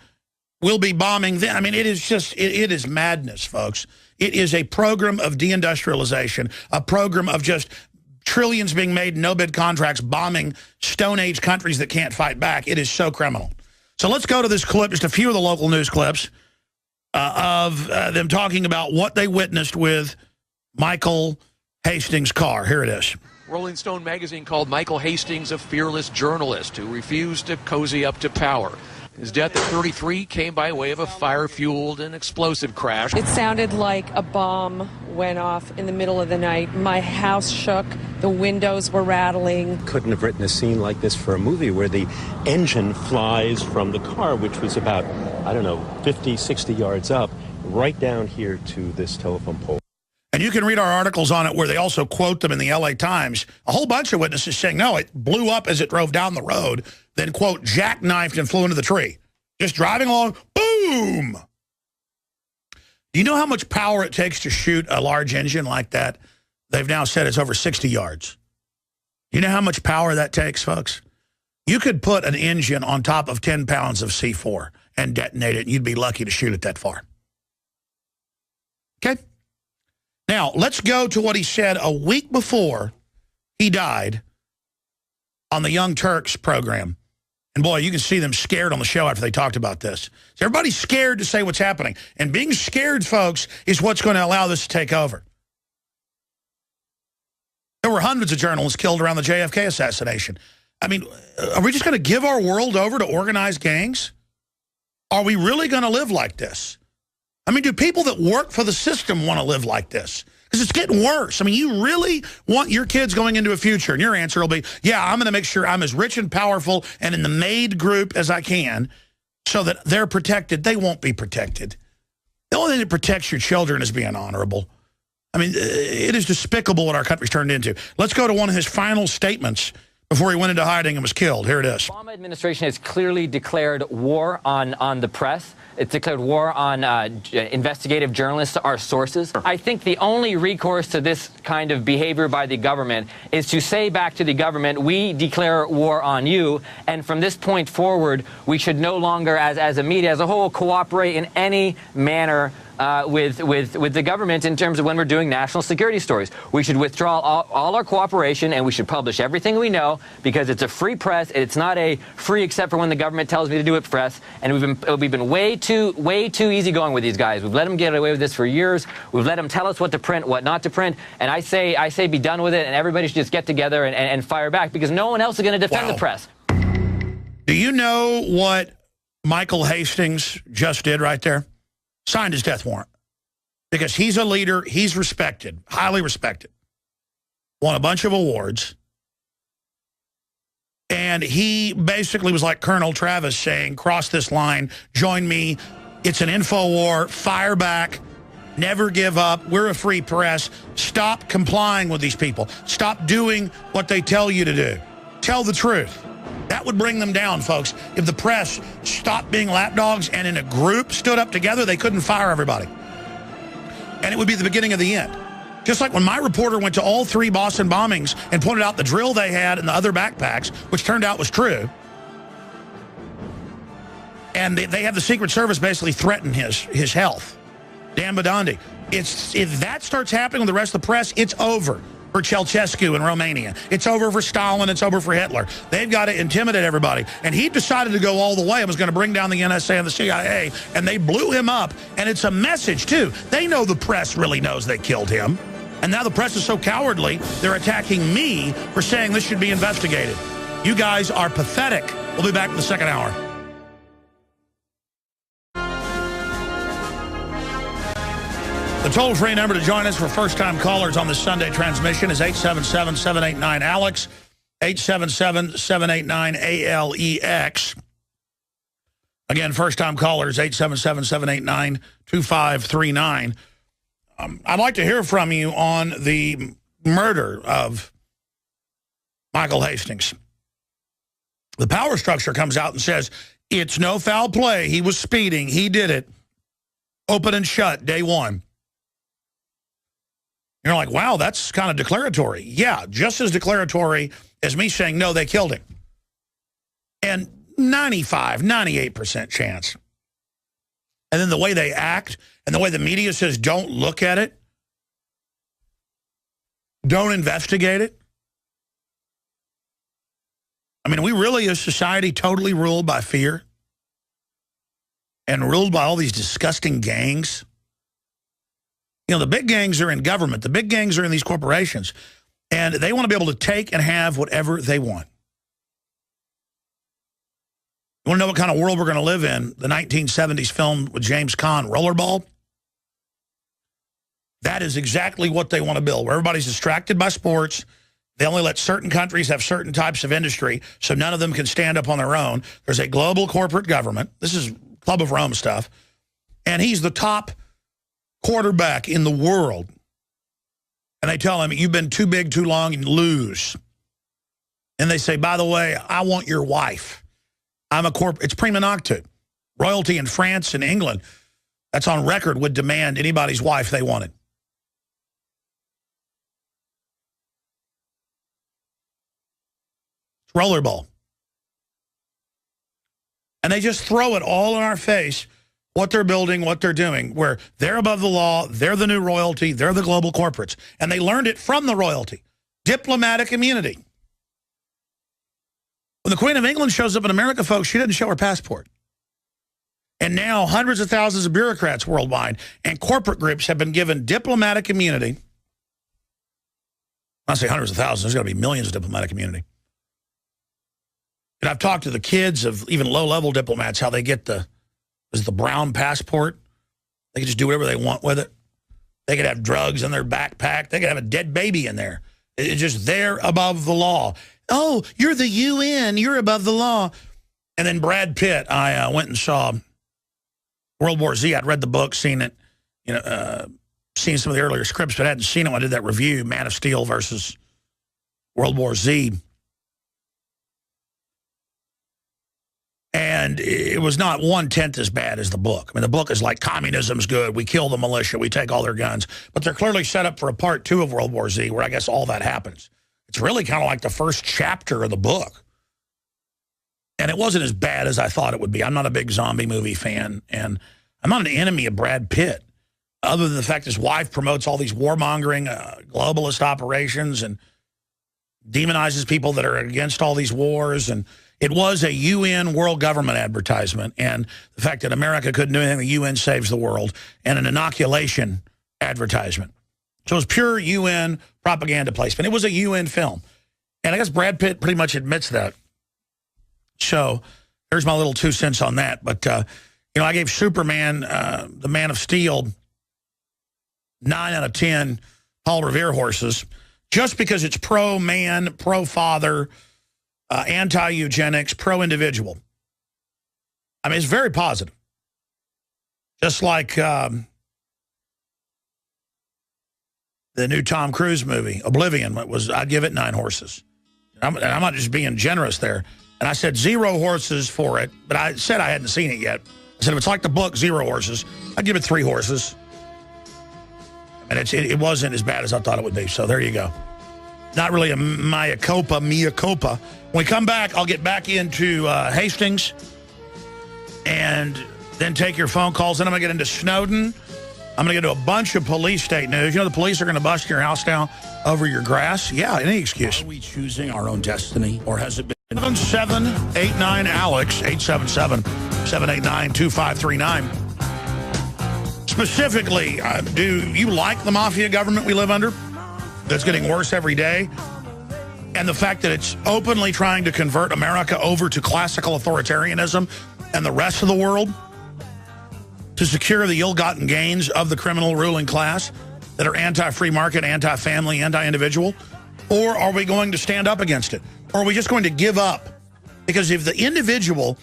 We'll be bombing them. I mean, it is just, it is madness, folks. It is a program of deindustrialization, a program of just trillions being made, no-bid contracts, bombing Stone Age countries that can't fight back. It is so criminal. So let's go to this clip, just a few of the local news clips of them talking about what they witnessed with Michael Hastings' car. Here it is. Rolling Stone magazine called Michael Hastings a fearless journalist who refused to cozy up to power. His death at 33 came by way of a fire-fueled and explosive crash. It sounded like a bomb went off in the middle of the night. My house shook. The windows were rattling. Couldn't have written a scene like this for a movie where the engine flies from the car, which was about, 50, 60 yards up, right down here to this telephone pole. And you can read our articles on it where they also quote them in the LA Times. A whole bunch of witnesses saying, no, it blew up as it drove down the road, then, quote, jackknifed and flew into the tree. Just driving along, boom! Do you know how much power it takes to shoot a large engine like that? They've now said it's over 60 yards. You know how much power that takes, folks? You could put an engine on top of 10 pounds of C4 and detonate it, and you'd be lucky to shoot it that far. Okay? Now, let's go to what he said a week before he died on the Young Turks program. And boy, you can see them scared on the show after they talked about this. So everybody's scared to say what's happening. And being scared, folks, is what's going to allow this to take over. There were hundreds of journalists killed around the JFK assassination. I mean, are we just going to give our world over to organized gangs? Are we really going to live like this? I mean, do people that work for the system want to live like this? Because it's getting worse. I mean, you really want your kids going into a future, and your answer will be, yeah, I'm going to make sure I'm as rich and powerful and in the made group as I can so that they're protected. They won't be protected. The only thing that protects your children is being honorable. I mean, it is despicable what our country's turned into. Let's go to one of his final statements before he went into hiding and was killed. Here it is. The Obama administration has clearly declared war on the press. It's declared war on investigative journalists, our sources. I think the only recourse to this kind of behavior by the government is to say back to the government, we declare war on you, and from this point forward, we should no longer, as a media as a whole, cooperate in any manner with the government in terms of when we're doing national security stories. We should withdraw all our cooperation, and we should publish everything we know, because it's a free press. It's not a free except for when the government tells me to do it press. And we've been way too easygoing with these guys. We've let them get away with this for years. We've let them tell us what to print, what not to print. And I say be done with it, and everybody should just get together and fire back, because no one else is going to defend the press. Do you know what Michael Hastings just did right there? Signed his death warrant. Because he's a leader, he's respected, highly respected. Won a bunch of awards. And he basically was like Colonel Travis saying, cross this line, join me. It's an info war, fire back, never give up. We're a free press. Stop complying with these people. Stop doing what they tell you to do. Tell the truth. That would bring them down, folks. If the press stopped being lapdogs and in a group stood up together, they couldn't fire everybody. And it would be the beginning of the end. Just like when my reporter went to all 3 Boston bombings and pointed out the drill they had in the other backpacks, which turned out was true. And they have the Secret Service basically threaten his health. Dan Badandi. If that starts happening with the rest of the press, it's over for Ceausescu in Romania. It's over for Stalin. It's over for Hitler. They've got to intimidate everybody. And he decided to go all the way and was going to bring down the NSA and the CIA, and they blew him up. And it's a message, too. They know the press really knows they killed him. And now the press is so cowardly, they're attacking me for saying this should be investigated. You guys are pathetic. We'll be back in the second hour. The toll-free number to join us for first-time callers on this Sunday transmission is 877-789-ALEX, 877-789-ALEX. Again, first-time callers, 877-789-2539. I'd like to hear from you on the murder of Michael Hastings. The power structure comes out and says, it's no foul play. He was speeding. He did it. Open and shut, day one. You're like, wow, that's kind of declaratory. Yeah, just as declaratory as me saying, no, they killed him. And 95, 98% chance. And then the way they act and the way the media says, don't look at it. Don't investigate it. I mean, are we really a society totally ruled by fear? And ruled by all these disgusting gangs? You know, the big gangs are in government. The big gangs are in these corporations. And they want to be able to take and have whatever they want. You want to know what kind of world we're going to live in? The 1970s film with James Caan, Rollerball? That is exactly what they want to build, where everybody's distracted by sports. They only let certain countries have certain types of industry, so none of them can stand up on their own. There's a global corporate government. This is Club of Rome stuff. And he's the top quarterback in the world. And they tell him, you've been too big too long and lose. And they say, by the way, I want your wife. I'm a it's prima nocte. Royalty in France and England, that's on record, would demand anybody's wife they wanted. It's rollerball. And they just throw it all in our face, what they're building, what they're doing, where they're above the law, they're the new royalty, they're the global corporates. And they learned it from the royalty. Diplomatic immunity. When the Queen of England shows up in America, folks, she doesn't show her passport. And now hundreds of thousands of bureaucrats worldwide and corporate groups have been given diplomatic immunity. I say hundreds of thousands, there's got to be millions of diplomatic immunity. And I've talked to the kids of even low-level diplomats, how they get the brown passport. They can just do whatever they want with it. They could have drugs in their backpack. They could have a dead baby in there. It's just they're above the law. Oh, you're the UN. You're above the law. And then Brad Pitt, I went and saw World War Z. I'd read the book, seen it, seen some of the earlier scripts, but I hadn't seen them. I did that review, Man of Steel versus World War Z. And it was not 1/10 as bad as the book. I mean, the book is like, communism's good, we kill the militia, we take all their guns. But they're clearly set up for a part 2 of World War Z, where I guess all that happens. It's really kind of like the first chapter of the book. And it wasn't as bad as I thought it would be. I'm not a big zombie movie fan, and I'm not an enemy of Brad Pitt, other than the fact his wife promotes all these warmongering globalist operations and demonizes people that are against all these wars. And it was a UN world government advertisement, and the fact that America couldn't do anything, the UN saves the world, and an inoculation advertisement. So it was pure UN propaganda placement. It was a UN film. And I guess Brad Pitt pretty much admits that. So there's my little 2 cents on that. But, you know, I gave Superman, the Man of Steel, 9 out of 10 Paul Revere horses, just because it's pro-man, pro-father, anti-eugenics, pro-individual. I mean, it's very positive. Just like the new Tom Cruise movie, Oblivion, I'd give it 9 horses. I'm not just being generous there. And I said 0 horses for it, but I said I hadn't seen it yet. I said if it's like the book, 0 horses, I'd give it 3 horses. And it wasn't as bad as I thought it would be, so there you go. Not really a mea culpa. When we come back, I'll get back into Hastings and then take your phone calls. Then I'm going to get into Snowden. I'm going to get into a bunch of police state news. You know, the police are going to bust your house down over your grass. Yeah, any excuse. Are we choosing our own destiny, or has it been? 789-ALEX, 877-789-2539. Specifically, do you like the mafia government we live under? That's getting worse every day. And the fact that it's openly trying to convert America over to classical authoritarianism and the rest of the world to secure the ill-gotten gains of the criminal ruling class that are anti-free market, anti-family, anti-individual? Or are we going to stand up against it? Or are we just going to give up? Because if the individual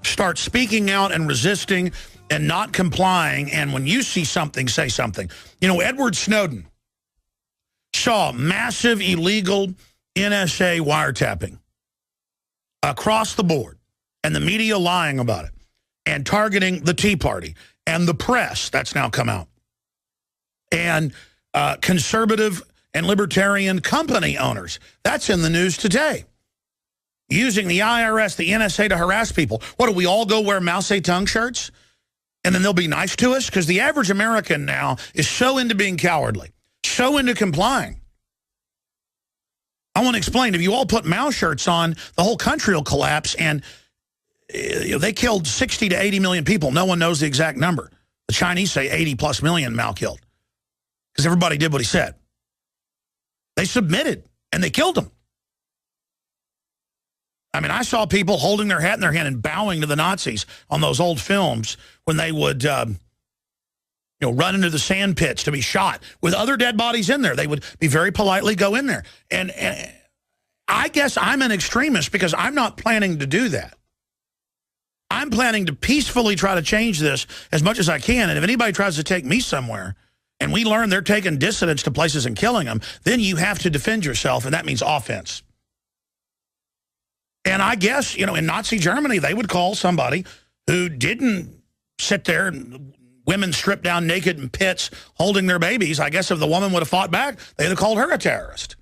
starts speaking out and resisting and not complying, and when you see something, say something. You know, Edward Snowden saw massive illegal NSA wiretapping across the board, and the media lying about it, and targeting the Tea Party, and the press, that's now come out, and conservative and libertarian company owners. That's in the news today. Using the IRS, the NSA to harass people. What, do we all go wear Mao Zedong shirts? And then they'll be nice to us? Because the average American now is so into being cowardly, so into complying. I want to explain, if you all put Mao shirts on, the whole country will collapse, and they killed 60 to 80 million people. No one knows the exact number. The Chinese say 80+ million Mao killed, because everybody did what he said. They submitted, and they killed him. I mean, I saw people holding their hat in their hand and bowing to the Nazis on those old films when they would, run into the sand pits to be shot with other dead bodies in there. They would be very politely go in there. And I guess I'm an extremist because I'm not planning to do that. I'm planning to peacefully try to change this as much as I can. And if anybody tries to take me somewhere and we learn they're taking dissidents to places and killing them, then you have to defend yourself, and that means offense. And I guess, in Nazi Germany, they would call somebody who didn't sit there and women stripped down naked in pits holding their babies. I guess if the woman would have fought back, they'd have called her a terrorist.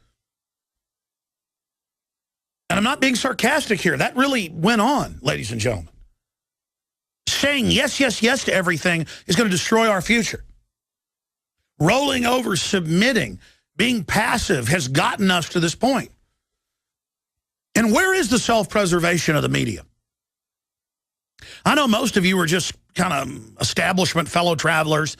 And I'm not being sarcastic here. That really went on, ladies and gentlemen. Saying yes, yes, yes to everything is going to destroy our future. Rolling over, submitting, being passive has gotten us to this point. And where is the self-preservation of the media? I know most of you are just kind of establishment fellow travelers.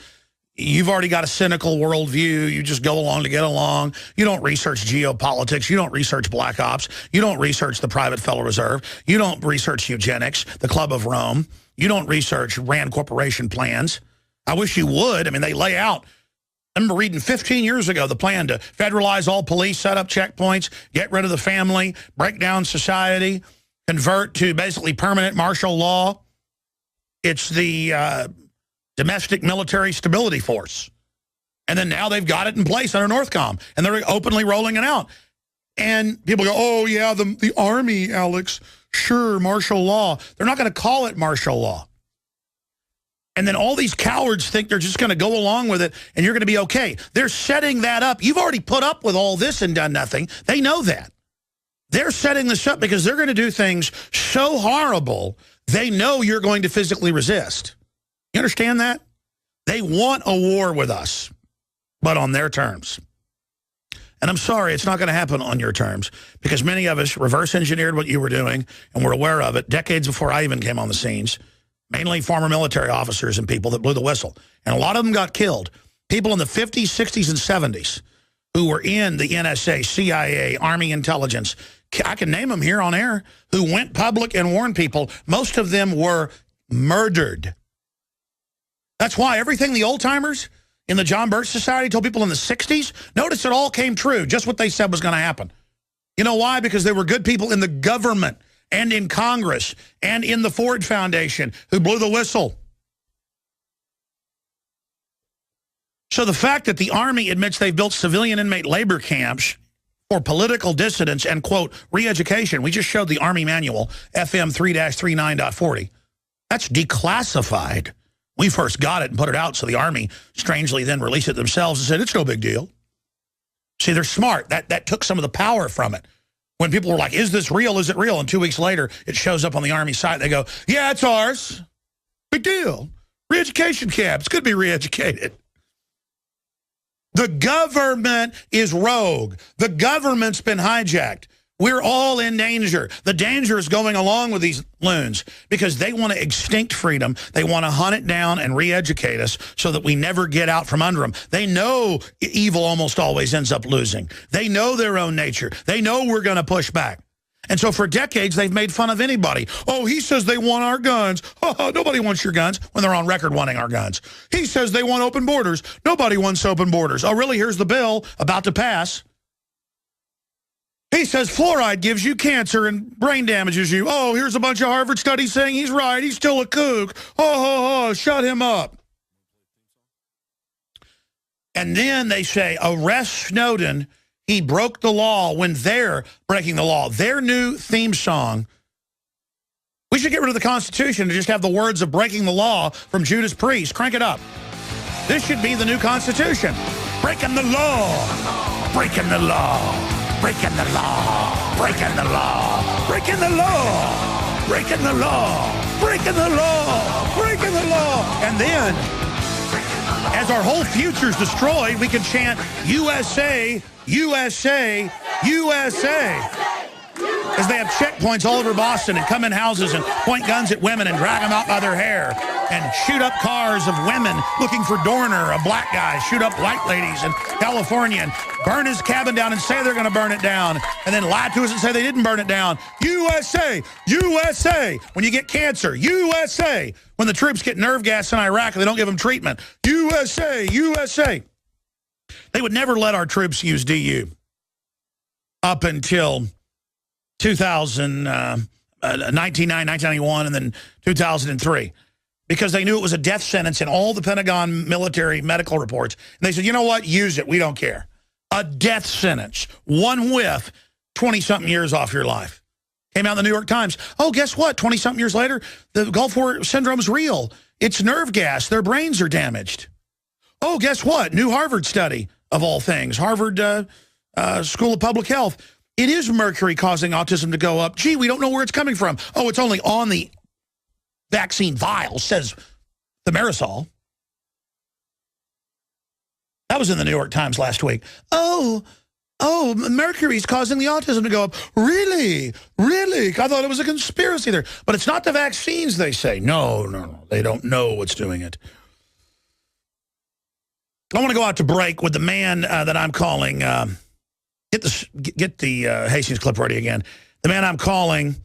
You've already got a cynical worldview. You just go along to get along. You don't research geopolitics. You don't research black ops. You don't research the private Federal Reserve. You don't research eugenics, the Club of Rome. You don't research Rand Corporation plans. I wish you would. I mean, they lay out. I remember reading 15 years ago the plan to federalize all police, set up checkpoints, get rid of the family, break down society, convert to basically permanent martial law. It's the domestic military stability force. And then now they've got it in place under Northcom, and they're openly rolling it out. And people go, oh, yeah, the Army, Alex, sure, martial law. They're not going to call it martial law. And then all these cowards think they're just going to go along with it, and you're going to be okay. They're setting that up. You've already put up with all this and done nothing. They know that. They're setting this up because they're going to do things so horrible, they know you're going to physically resist. You understand that? They want a war with us, but on their terms. And I'm sorry, it's not going to happen on your terms, because many of us reverse engineered what you were doing, and we're aware of it decades before I even came on the scenes. Mainly former military officers and people that blew the whistle. And a lot of them got killed. People in the 50s, 60s, and 70s who were in the NSA, CIA, Army intelligence. I can name them here on air, who went public and warned people. Most of them were murdered. That's why everything the old-timers in the John Birch Society told people in the 60s, notice it all came true, just what they said was going to happen. You know why? Because they were good people in the government and in Congress and in the Ford Foundation who blew the whistle. So the fact that the Army admits they've built civilian inmate labor camps for political dissidents and, quote, re-education. We just showed the Army manual, FM 3-39.40. That's declassified. We first got it and put it out, so the Army strangely then released it themselves and said, it's no big deal. See, they're smart. That took some of the power from it. When people were like, is this real? Is it real? And 2 weeks later, it shows up on the Army site. They go, yeah, it's ours. Big deal. Re-education camp. It's good to be re-educated. The government is rogue. The government's been hijacked. We're all in danger. The danger is going along with these loons because they want to extinct freedom. They want to hunt it down and re-educate us so that we never get out from under them. They know evil almost always ends up losing. They know their own nature. They know we're going to push back. And so for decades, they've made fun of anybody. Oh, he says they want our guns. Oh, nobody wants your guns when they're on record wanting our guns. He says they want open borders. Nobody wants open borders. Oh, really? Here's the bill about to pass. He says fluoride gives you cancer and brain damages you. Oh, here's a bunch of Harvard studies saying he's right. He's still a kook. Oh, shut him up. And then they say, arrest Snowden. He broke the law when they're breaking the law. Their new theme song. We should get rid of the Constitution and just have the words of breaking the law from Judas Priest. Crank it up. This should be the new Constitution. Breaking the law. Breaking the law. Breaking the law, breaking the law, breaking the law, breaking the law, breaking the law, breaking the law. And then, as our whole future's destroyed, we can chant USA, USA, USA. As they have checkpoints all over Boston and come in houses and point guns at women and drag them out by their hair and shoot up cars of women looking for Dorner, a black guy, shoot up white ladies in California and burn his cabin down and say they're going to burn it down and then lie to us and say they didn't burn it down. USA, USA. When you get cancer, USA. When the troops get nerve gas in Iraq and they don't give them treatment, USA, USA. They would never let our troops use DU up until 1991, and then 2003, because they knew it was a death sentence in all the Pentagon military medical reports. And they said, you know what? Use it. We don't care. A death sentence. One whiff, 20-something years off your life. Came out in the New York Times. Oh, guess what? 20-something years later, the Gulf War syndrome's real. It's nerve gas. Their brains are damaged. Oh, guess what? New Harvard study, of all things. Harvard School of Public Health. It is mercury causing autism to go up. Gee, we don't know where it's coming from. Oh, it's only on the vaccine vial, says the Marisol. That was in the New York Times last week. Oh, mercury's causing the autism to go up. Really? Really? I thought it was a conspiracy there. But it's not the vaccines, they say. No. They don't know what's doing it. I want to go out to break with the man that I'm calling... Get the Hastings clip ready again. The man I'm calling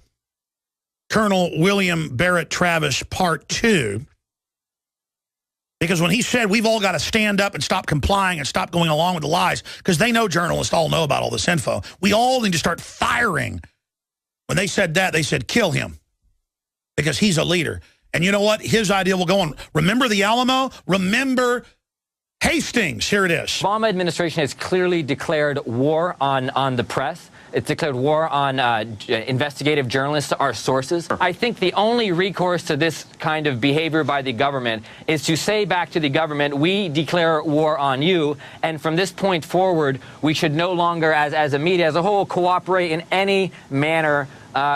Colonel William Barrett Travis Part 2. Because when he said we've all got to stand up and stop complying and stop going along with the lies, because they know journalists all know about all this info. We all need to start firing. When they said that, they said kill him because he's a leader. And you know what? His idea will go on. Remember the Alamo? Remember Hastings, here it is. Obama administration has clearly declared war on the press. It's declared war on investigative journalists, our sources. I think the only recourse to this kind of behavior by the government is to say back to the government, we declare war on you, and from this point forward, we should no longer, as a media as a whole, cooperate in any manner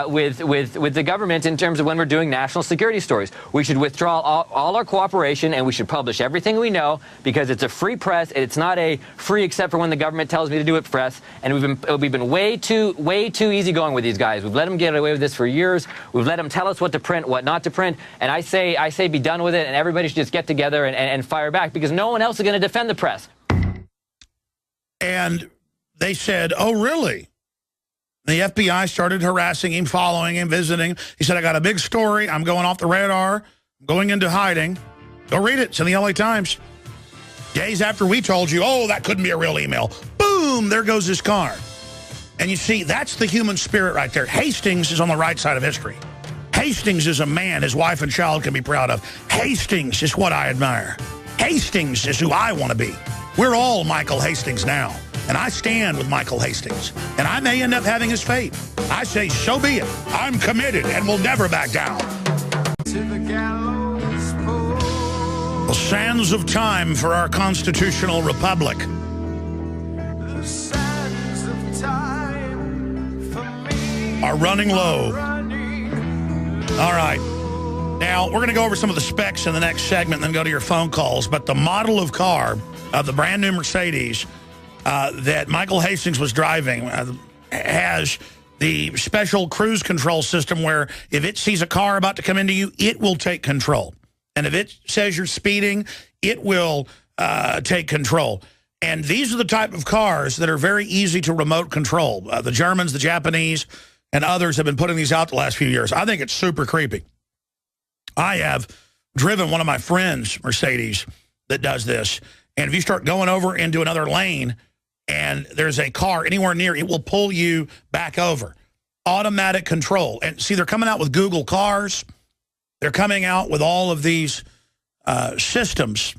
with the government in terms of when we're doing national security stories. We should withdraw all our cooperation, and we should publish everything we know, because it's a free press. It's not a free except for when the government tells me to do it press. And we've been way too easygoing with these guys. We've let them get away with this for years. We've let them tell us what to print, what not to print. And I say be done with it, and everybody should just get together and fire back, because no one else is going to defend the press. And they said, oh, really? The FBI started harassing him, following him, visiting. He said, I got a big story. I'm going off the radar. I'm going into hiding. Go read it. It's in the LA Times. Days after we told you, oh, that couldn't be a real email. Boom, there goes his car. And you see, that's the human spirit right there. Hastings is on the right side of history. Hastings is a man his wife and child can be proud of. Hastings is what I admire. Hastings is who I want to be. We're all Michael Hastings now. And I stand with Michael Hastings. And I may end up having his fate. I say, so be it. I'm committed and will never back down. The sands of time for our constitutional republic. Are running low. All right. Now, we're going to go over some of the specs in the next segment and then go to your phone calls. But the model of car of the brand new Mercedes that Michael Hastings was driving has the special cruise control system where if it sees a car about to come into you, it will take control. And if it says you're speeding, it will take control. And these are the type of cars that are very easy to remote control. The Germans, the Japanese, and others have been putting these out the last few years. I think it's super creepy. I have driven one of my friends' Mercedes that does this. And if you start going over into another lane and there's a car anywhere near, it will pull you back over. Automatic control. And see, they're coming out with Google Cars. They're coming out with all of these systems.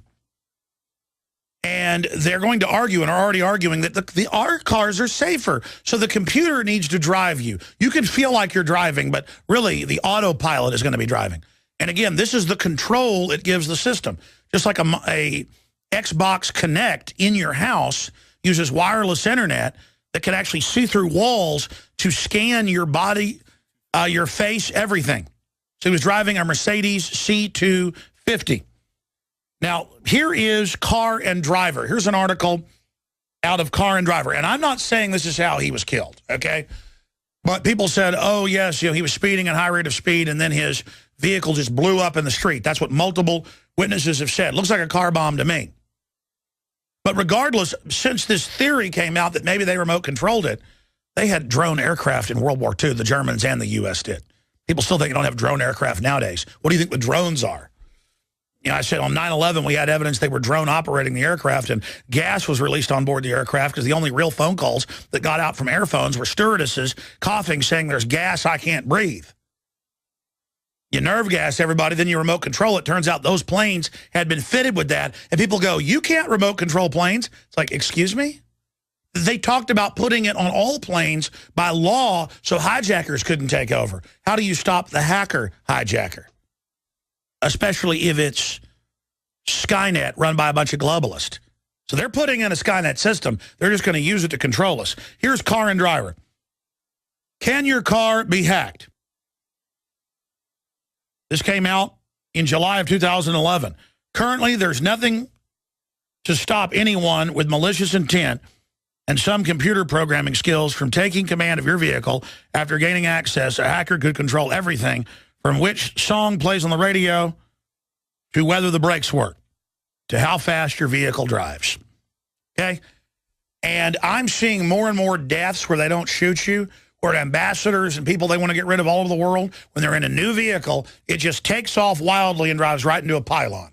And they're going to argue and are already arguing that our cars are safer. So the computer needs to drive you. You can feel like you're driving, but really the autopilot is going to be driving. And again, this is the control it gives the system. Just like a Xbox Connect in your house uses wireless internet that can actually see through walls to scan your body, your face, everything. So he was driving a Mercedes C250. Now, here is Car and Driver. Here's an article out of Car and Driver. And I'm not saying this is how he was killed, okay? But people said, oh, yes, he was speeding at high rate of speed, and then his vehicle just blew up in the street. That's what multiple witnesses have said. Looks like a car bomb to me. But regardless, since this theory came out that maybe they remote controlled it, they had drone aircraft in World War II, the Germans and the U.S. did. People still think you don't have drone aircraft nowadays. What do you think the drones are? You know, I said on 9/11, we had evidence they were drone operating the aircraft, and gas was released on board the aircraft because the only real phone calls that got out from airphones were stewardesses coughing, saying there's gas, I can't breathe. You nerve gas everybody, then you remote control it. Turns out those planes had been fitted with that. And people go, you can't remote control planes. It's like, excuse me? They talked about putting it on all planes by law so hijackers couldn't take over. How do you stop the hacker hijacker? Especially if it's Skynet run by a bunch of globalists. So they're putting in a Skynet system. They're just going to use it to control us. Here's Car and Driver. Can your car be hacked? This came out in July of 2011. Currently, there's nothing to stop anyone with malicious intent and some computer programming skills from taking command of your vehicle. After gaining access, a hacker could control everything from which song plays on the radio to whether the brakes work to how fast your vehicle drives. Okay? And I'm seeing more and more deaths where they don't shoot you, where ambassadors and people they want to get rid of all over the world, when they're in a new vehicle, it just takes off wildly and drives right into a pylon.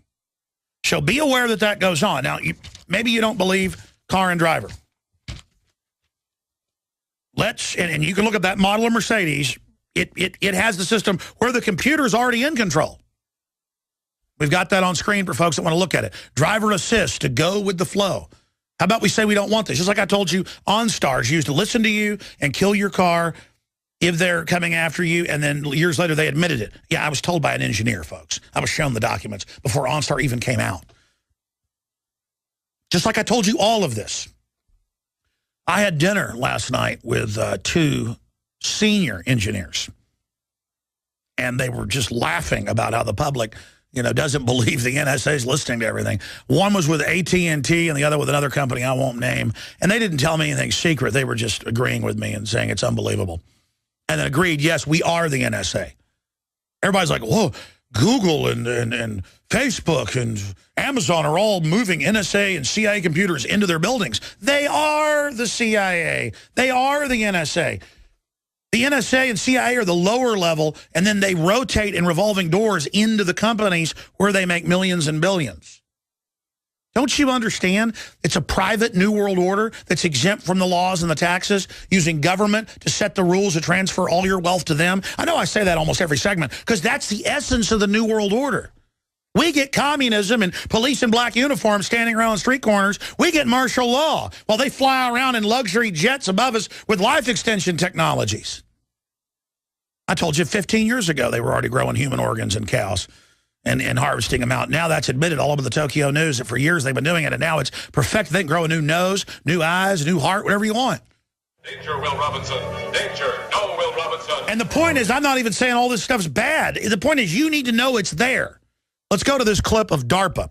So be aware that that goes on. Now, maybe you don't believe Car and Driver. And you can look at that model of Mercedes. It has the system where the computer is already in control. We've got that on screen for folks that want to look at it. Driver assist to go with the flow. How about we say we don't want this? Just like I told you, OnStar's used to listen to you and kill your car if they're coming after you, and then years later they admitted it. Yeah, I was told by an engineer, folks. I was shown the documents before OnStar even came out. Just like I told you all of this. I had dinner last night with 2 senior engineers, and they were just laughing about how the public, you know, doesn't believe the NSA is listening to everything. One was with AT&T and the other with another company I won't name, and they didn't tell me anything secret. They were just agreeing with me and saying it's unbelievable. And then agreed, yes, we are the NSA. Everybody's like, whoa, Google and Facebook and Amazon are all moving NSA and CIA computers into their buildings. They are the CIA. They are the NSA. The NSA and CIA are the lower level, and then they rotate in revolving doors into the companies where they make millions and billions. Don't you understand? It's a private New World Order that's exempt from the laws and the taxes, using government to set the rules to transfer all your wealth to them. I know I say that almost every segment because that's the essence of the New World Order. We get communism and police in black uniforms standing around street corners. We get martial law while they fly around in luxury jets above us with life extension technologies. I told you 15 years ago they were already growing human organs in cows and harvesting them out. Now that's admitted all over the Tokyo News that for years they've been doing it, and now it's perfect. They can grow a new nose, new eyes, new heart, whatever you want. Danger, Will Robinson. Danger. No, Will Robinson. And the point is, I'm not even saying all this stuff's bad. The point is you need to know it's there. Let's go to this clip of DARPA.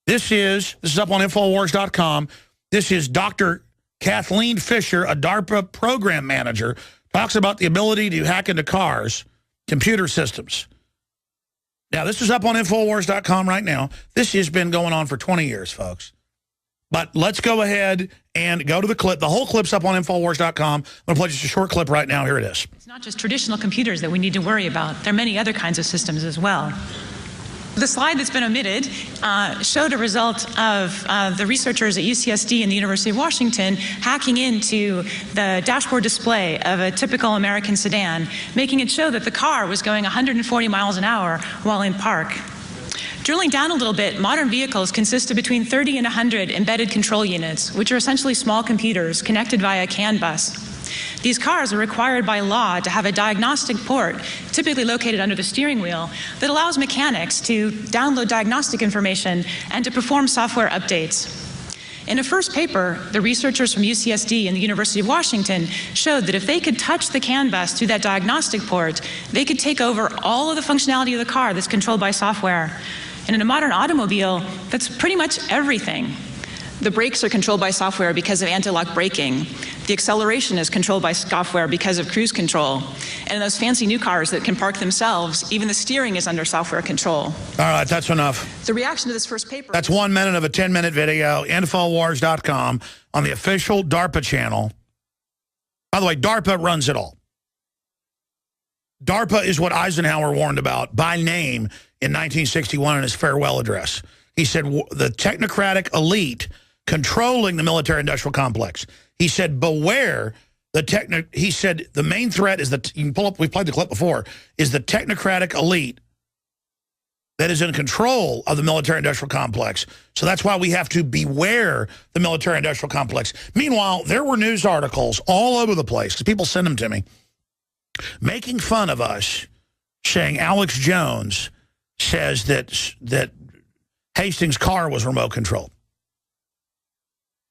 This is up on Infowars.com. This is Dr. Kathleen Fisher, a DARPA program manager, talks about the ability to hack into cars, computer systems. Now, this is up on Infowars.com right now. This has been going on for 20 years, folks. But let's go ahead and go to the clip. The whole clip's up on Infowars.com. I'm going to play just a short clip right now. Here it is. It's not just traditional computers that we need to worry about. There are many other kinds of systems as well. The slide that's been omitted showed a result of the researchers at UCSD and the University of Washington hacking into the dashboard display of a typical American sedan, making it show that the car was going 140 miles an hour while in park. Drilling down a little bit, modern vehicles consist of between 30 and 100 embedded control units, which are essentially small computers connected via CAN bus. These cars are required by law to have a diagnostic port, typically located under the steering wheel, that allows mechanics to download diagnostic information and to perform software updates. In a first paper, the researchers from UCSD and the University of Washington showed that if they could touch the CAN bus through that diagnostic port, they could take over all of the functionality of the car that's controlled by software. And in a modern automobile, that's pretty much everything. The brakes are controlled by software because of anti-lock braking. The acceleration is controlled by software because of cruise control. And in those fancy new cars that can park themselves, even the steering is under software control. All right, that's enough. The reaction to this first paper... That's 1 minute of a 10-minute video, Infowars.com, on the official DARPA channel. By the way, DARPA runs it all. DARPA is what Eisenhower warned about by name in 1961 in his farewell address. He said the technocratic elite controlling the military-industrial complex. He said, beware he said the main threat is that, you can pull up, we've played the clip before, is the technocratic elite that is in control of the military-industrial complex. So that's why we have to beware the military-industrial complex. Meanwhile, there were news articles all over the place, because people send them to me, making fun of us, saying Alex Jones says that Hastings' car was remote controlled,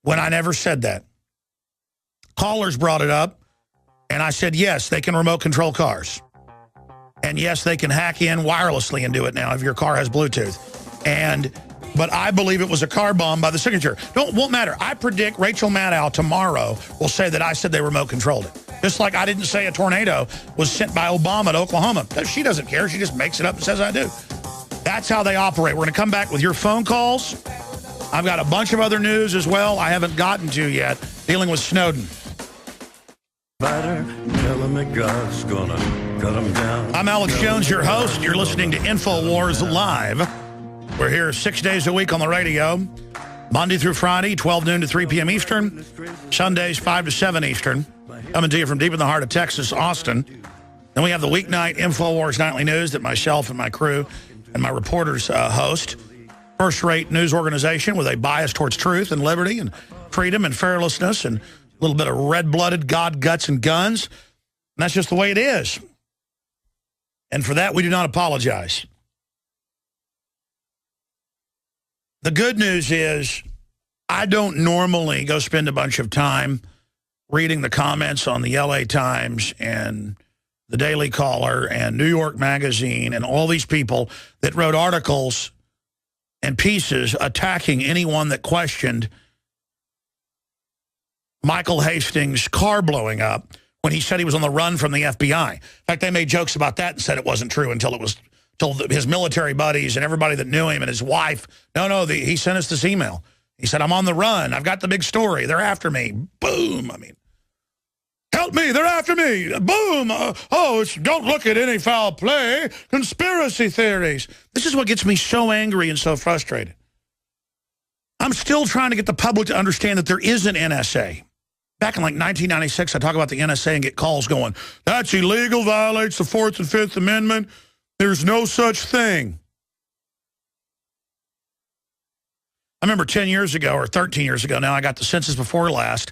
when I never said that. Callers brought it up, and I said, yes, they can remote control cars. And yes, they can hack in wirelessly and do it now if your car has Bluetooth. But I believe it was a car bomb by the signature. Won't matter. I predict Rachel Maddow tomorrow will say that I said they remote controlled it. Just like I didn't say a tornado was sent by Obama to Oklahoma. She doesn't care. She just makes it up and says I do. That's how they operate. We're going to come back with your phone calls. I've got a bunch of other news as well I haven't gotten to yet, dealing with Snowden. I'm Alex Jones, your host. You're listening to InfoWars Live. We're here 6 days a week on the radio, Monday through Friday, 12 noon to 3 p.m. Eastern, Sundays 5 to 7 Eastern. Coming to you from deep in the heart of Texas, Austin. Then we have the weeknight InfoWars Nightly News that myself and my crew and my reporters host. First-rate news organization with a bias towards truth and liberty and freedom and fearlessness and a little bit of red-blooded God, guts, and guns. And that's just the way it is. And for that, we do not apologize. The good news is I don't normally go spend a bunch of time reading the comments on the LA Times and the Daily Caller and New York Magazine and all these people that wrote articles and pieces attacking anyone that questioned Michael Hastings' car blowing up when he said he was on the run from the FBI. In fact, they made jokes about that and said it wasn't true until his military buddies and everybody that knew him and his wife, he sent us this email. He said, I'm on the run. I've got the big story. They're after me. Boom. I mean, help me. They're after me. Boom. Don't look at any foul play. Conspiracy theories. This is what gets me so angry and so frustrated. I'm still trying to get the public to understand that there is an NSA. Back in like 1996, I talk about the NSA and get calls going, that's illegal, violates the 4th and 5th Amendment. There's no such thing. I remember 10 years ago or 13 years ago now, I got the census before last,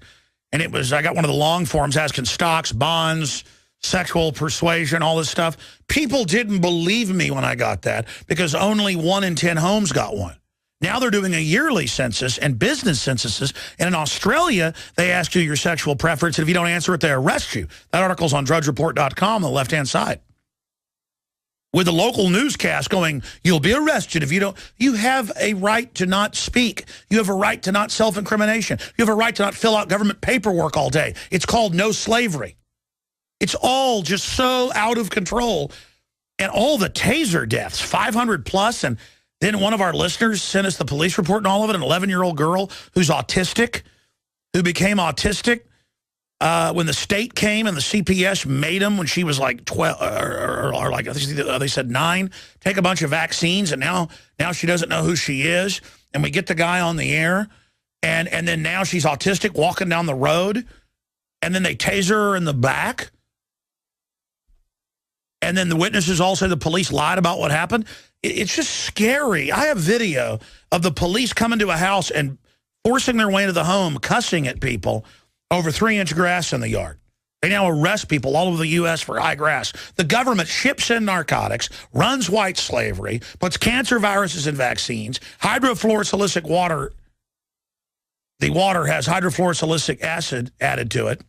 and I got one of the long forms asking stocks, bonds, sexual persuasion, all this stuff. People didn't believe me when I got that because only 1 in 10 homes got one. Now they're doing a yearly census and business censuses. And in Australia, they ask you your sexual preference. And if you don't answer it, they arrest you. That article's on drudgereport.com on the left-hand side. With the local newscast going, you'll be arrested if you don't. You have a right to not speak. You have a right to not self-incrimination. You have a right to not fill out government paperwork all day. It's called no slavery. It's all just so out of control. And all the taser deaths, 500 plus, and then one of our listeners sent us the police report and all of it, an 11-year-old girl who's autistic, who became autistic when the state came and the CPS made them when she was like 12, or like they said 9, take a bunch of vaccines, and now she doesn't know who she is. And we get the guy on the air, and then now she's autistic walking down the road, and then they taser her in the back. And then the witnesses all say the police lied about what happened. It's just scary. I have video of the police coming to a house and forcing their way into the home, cussing at people over 3-inch grass in the yard. They now arrest people all over the U.S. for high grass. The government ships in narcotics, runs white slavery, puts cancer viruses in vaccines, hydrofluorosilicic water. The water has hydrofluorosilicic acid added to it.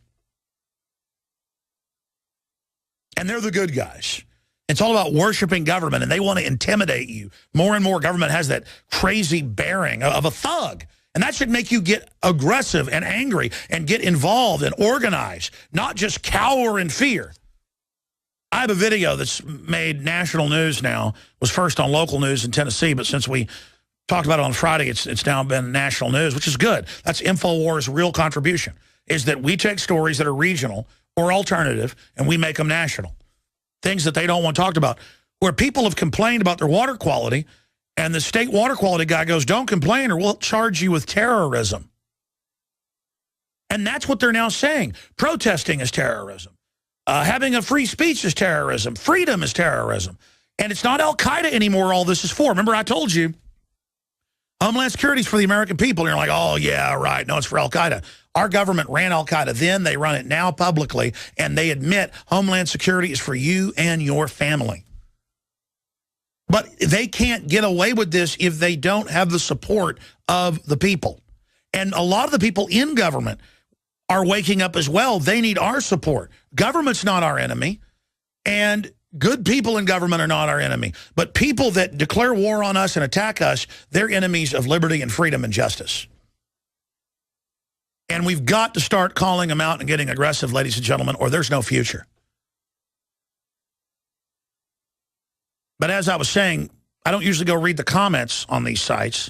And they're the good guys. It's all about worshiping government, and they want to intimidate you. More and more government has that crazy bearing of a thug. And that should make you get aggressive and angry and get involved and organize, not just cower in fear. I have a video that's made national news now, was first on local news in Tennessee, but since we talked about it on Friday, it's now been national news, which is good. That's InfoWars' real contribution, is that we take stories that are regional or alternative, and we make them national. Things that they don't want talked about. Where people have complained about their water quality, and the state water quality guy goes, don't complain or we'll charge you with terrorism. And that's what they're now saying. Protesting is terrorism. Having a free speech is terrorism. Freedom is terrorism. And it's not Al-Qaeda anymore all this is for. Remember I told you, Homeland Security is for the American people. And you're like, oh, yeah, right. No, it's for Al-Qaeda. Our government ran Al-Qaeda then. They run it now publicly. And they admit Homeland Security is for you and your family. But they can't get away with this if they don't have the support of the people. And a lot of the people in government are waking up as well. They need our support. Government's not our enemy. And good people in government are not our enemy. But people that declare war on us and attack us, they're enemies of liberty and freedom and justice. And we've got to start calling them out and getting aggressive, ladies and gentlemen, or there's no future. But as I was saying, I don't usually go read the comments on these sites,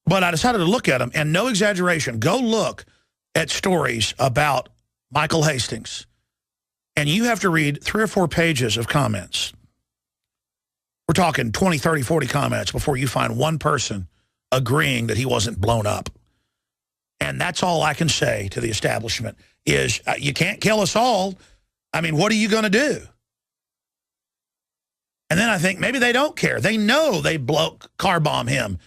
but I decided to look at them, and no exaggeration, go look at stories about Michael Hastings, and you have to read 3 or 4 pages of comments. We're talking 20, 30, 40 comments before you find one person agreeing that he wasn't blown up. And that's all I can say to the establishment is you can't kill us all. I mean, what are you going to do? And then I think maybe they don't care. They know they car bomb him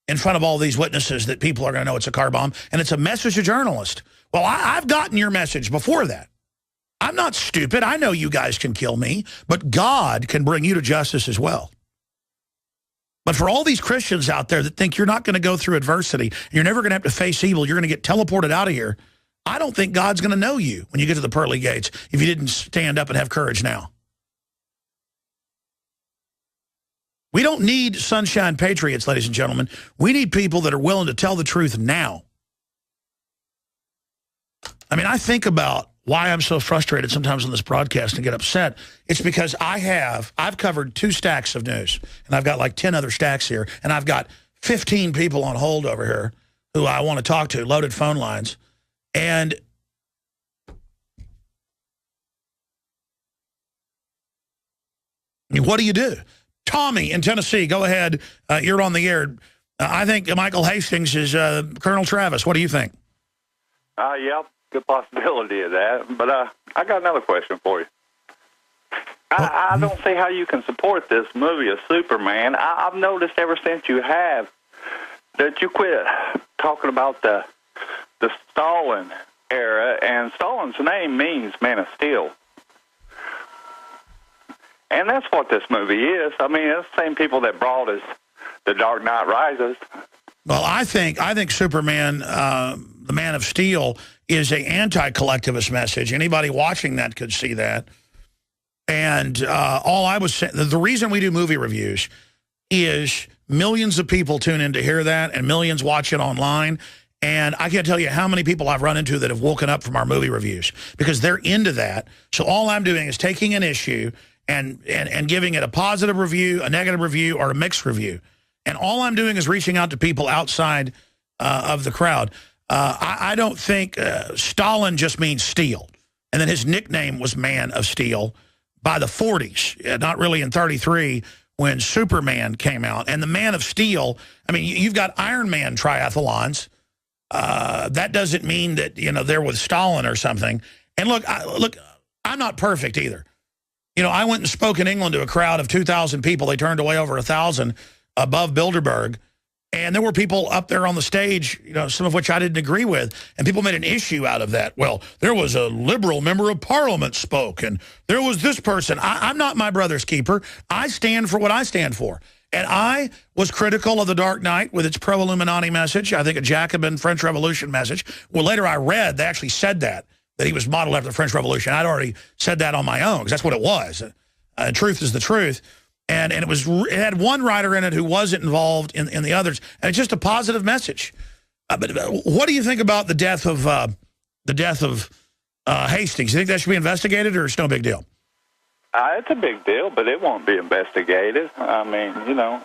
in front of all these witnesses that people are going to know it's a car bomb, and it's a message to journalists. Well, I've gotten your message before that. I'm not stupid. I know you guys can kill me, but God can bring you to justice as well. But for all these Christians out there that think you're not going to go through adversity, you're never going to have to face evil, you're going to get teleported out of here, I don't think God's going to know you when you get to the pearly gates if you didn't stand up and have courage now. We don't need sunshine patriots, ladies and gentlemen. We need people that are willing to tell the truth now. I mean, I think about why I'm so frustrated sometimes on this broadcast and get upset. It's because I've covered 2 stacks of news, and I've got like 10 other stacks here, and I've got 15 people on hold over here who I want to talk to, loaded phone lines. And what do? Tommy in Tennessee, go ahead. You're on the air. I think Michael Hastings is Colonel Travis. What do you think? Yeah, good possibility of that. But I got another question for you. I don't see how you can support this movie of Superman. I've noticed ever since you have that you quit talking about the Stalin era, and Stalin's name means Man of Steel. And that's what this movie is. I mean, it's the same people that brought us The Dark Knight Rises. Well, I think Superman, the Man of Steel, is an anti-collectivist message. Anybody watching that could see that. And all I was saying, the reason we do movie reviews is millions of people tune in to hear that, and millions watch it online. And I can't tell you how many people I've run into that have woken up from our movie reviews because they're into that. So all I'm doing is taking an issue and giving it a positive review, a negative review, or a mixed review. And all I'm doing is reaching out to people outside of the crowd. I don't think Stalin just means steel. And then his nickname was Man of Steel by the 40s, not really in 33 when Superman came out. And the Man of Steel, I mean, you've got Iron Man triathlons. That doesn't mean that, they're with Stalin or something. And look, I'm not perfect either. I went and spoke in England to a crowd of 2,000 people. They turned away over 1,000 above Bilderberg. And there were people up there on the stage, some of which I didn't agree with. And people made an issue out of that. Well, there was a liberal member of parliament spoke, and there was this person. I'm not my brother's keeper. I stand for what I stand for. And I was critical of The Dark Knight with its pro-Illuminati message. I think a Jacobin French Revolution message. Well, later I read they actually said that he was modeled after the French Revolution. I'd already said that on my own because that's what it was. Truth is the truth. And it had one writer in it who wasn't involved in the others. And it's just a positive message. But what do you think about the death of Hastings? You think that should be investigated, or it's no big deal? It's a big deal, but it won't be investigated. I mean,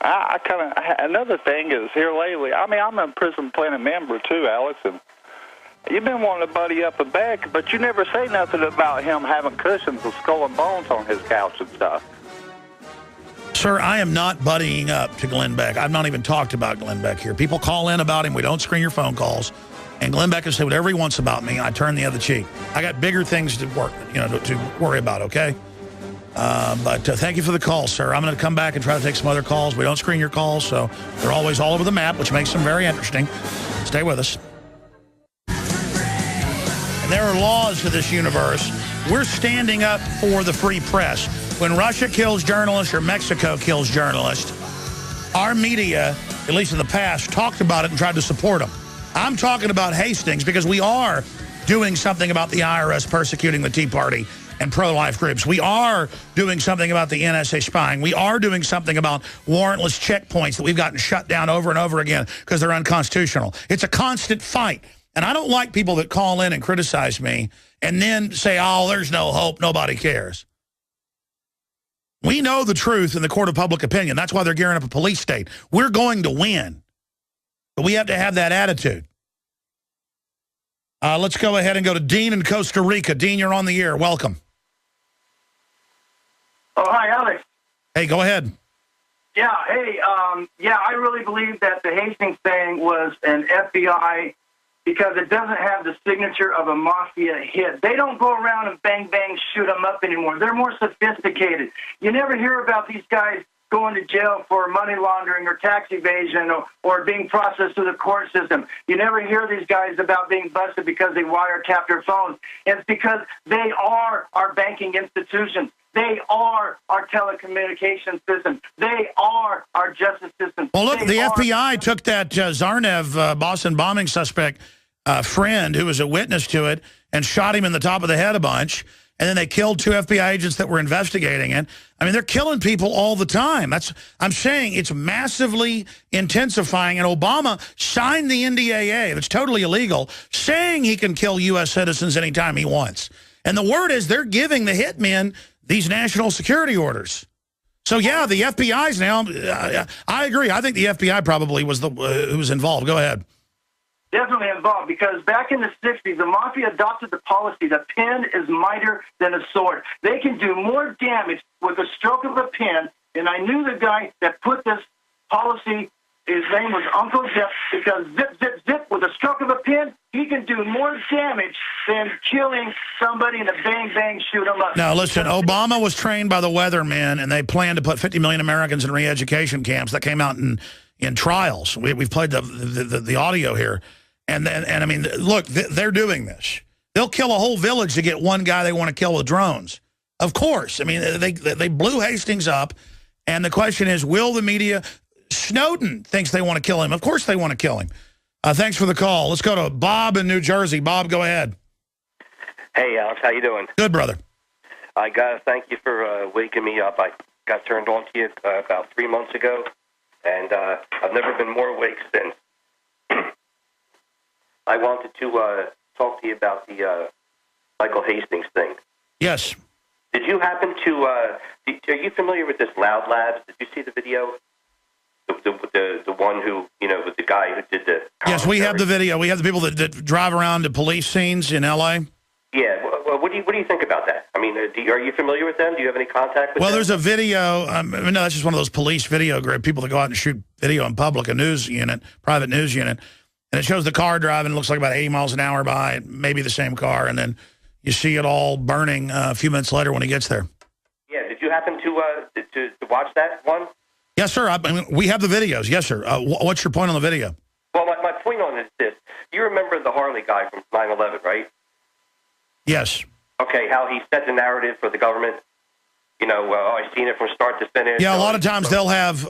I kind of, another thing is here lately, I mean, I'm a Prisonplanet member too, Alex, and you've been wanting to buddy up a Beck, but you never say nothing about him having cushions with skull and bones on his couch and stuff. Sir, I am not buddying up to Glenn Beck. I've not even talked about Glenn Beck here. People call in about him. We don't screen your phone calls. And Glenn Beck can say whatever he wants about me. I turn the other cheek. I got bigger things to worry about, okay? But thank you for the call, sir. I'm going to come back and try to take some other calls. We don't screen your calls, so they're always all over the map, which makes them very interesting. Stay with us. And there are laws to this universe. We're standing up for the free press. When Russia kills journalists or Mexico kills journalists, our media, at least in the past, talked about it and tried to support them. I'm talking about Hastings because we are doing something about the IRS persecuting the Tea Party and pro-life groups. We are doing something about the NSA spying. We are doing something about warrantless checkpoints that we've gotten shut down over and over again because they're unconstitutional. It's a constant fight. And I don't like people that call in and criticize me and then say, oh, there's no hope, nobody cares. We know the truth in the court of public opinion. That's why they're gearing up a police state. We're going to win. But we have to have that attitude. Let's go ahead and go to Dean in Costa Rica. Dean, you're on the air. Welcome. Oh, hi, Alex. Hey, go ahead. Yeah, hey, I really believe that the Hastings thing was an FBI because it doesn't have the signature of a mafia hit. They don't go around and bang, bang, shoot them up anymore. They're more sophisticated. You never hear about these guys going to jail for money laundering or tax evasion or being processed through the court system. You never hear these guys about being busted because they wiretapped their phones. It's because they are our banking institutions. They are our telecommunications system. They are our justice system. Well, look, the FBI took that Zarnev Boston bombing suspect friend who was a witness to it and shot him in the top of the head a bunch. And then they killed 2 FBI agents that were investigating it. I mean, they're killing people all the time. I'm saying it's massively intensifying. And Obama signed the NDAA, it's totally illegal, saying he can kill U.S. citizens anytime he wants. And the word is they're giving the hitmen these national security orders. So, yeah, the FBI's now, I agree. I think the FBI probably was who was involved. Go ahead. Definitely involved, because back in the 60s, the mafia adopted the policy that pen is mightier than a sword. They can do more damage with a stroke of a pen, and I knew the guy that put this policy, his name was Uncle Zip, because zip, zip, zip, with a stroke of a pen, he can do more damage than killing somebody in a bang, bang, shoot them up. Now, listen, Obama was trained by the weathermen, and they planned to put 50 million Americans in re-education camps. That came out in trials. We've played the audio here. And I mean, look, they're doing this. They'll kill a whole village to get one guy they want to kill with drones. Of course. I mean, they blew Hastings up. And the question is, will the media... Snowden thinks they want to kill him. Of course they want to kill him. Thanks for the call. Let's go to Bob in New Jersey. Bob, go ahead. Hey, Alex, how you doing? Good, brother. I got to thank you for waking me up. I got turned on to you about 3 months ago, and I've never been more awake since. I wanted to talk to you about the Michael Hastings thing. Yes. Did you happen to, are you familiar with this Loud Labs? Did you see the video? The one who, with the guy who did the... Yes, we have the video. We have the people that drive around to police scenes in L.A. Yeah. Well, what do you think about that? I mean, are you familiar with them? Do you have any contact with them? Well, there's a video. No, that's just one of those police video group, people that go out and shoot video in public, a news unit, private news unit. And it shows the car driving, it looks like about 80 miles an hour by, maybe the same car, and then you see it all burning a few minutes later when he gets there. Yeah, did you happen to watch that one? Yes, sir. I mean, we have the videos. Yes, sir. What's your point on the video? Well, my point on it is this. You remember the Harley guy from 9/11, right? Yes. Okay, how he set the narrative for the government. I've seen it from start to finish. Yeah, a lot of times they'll have,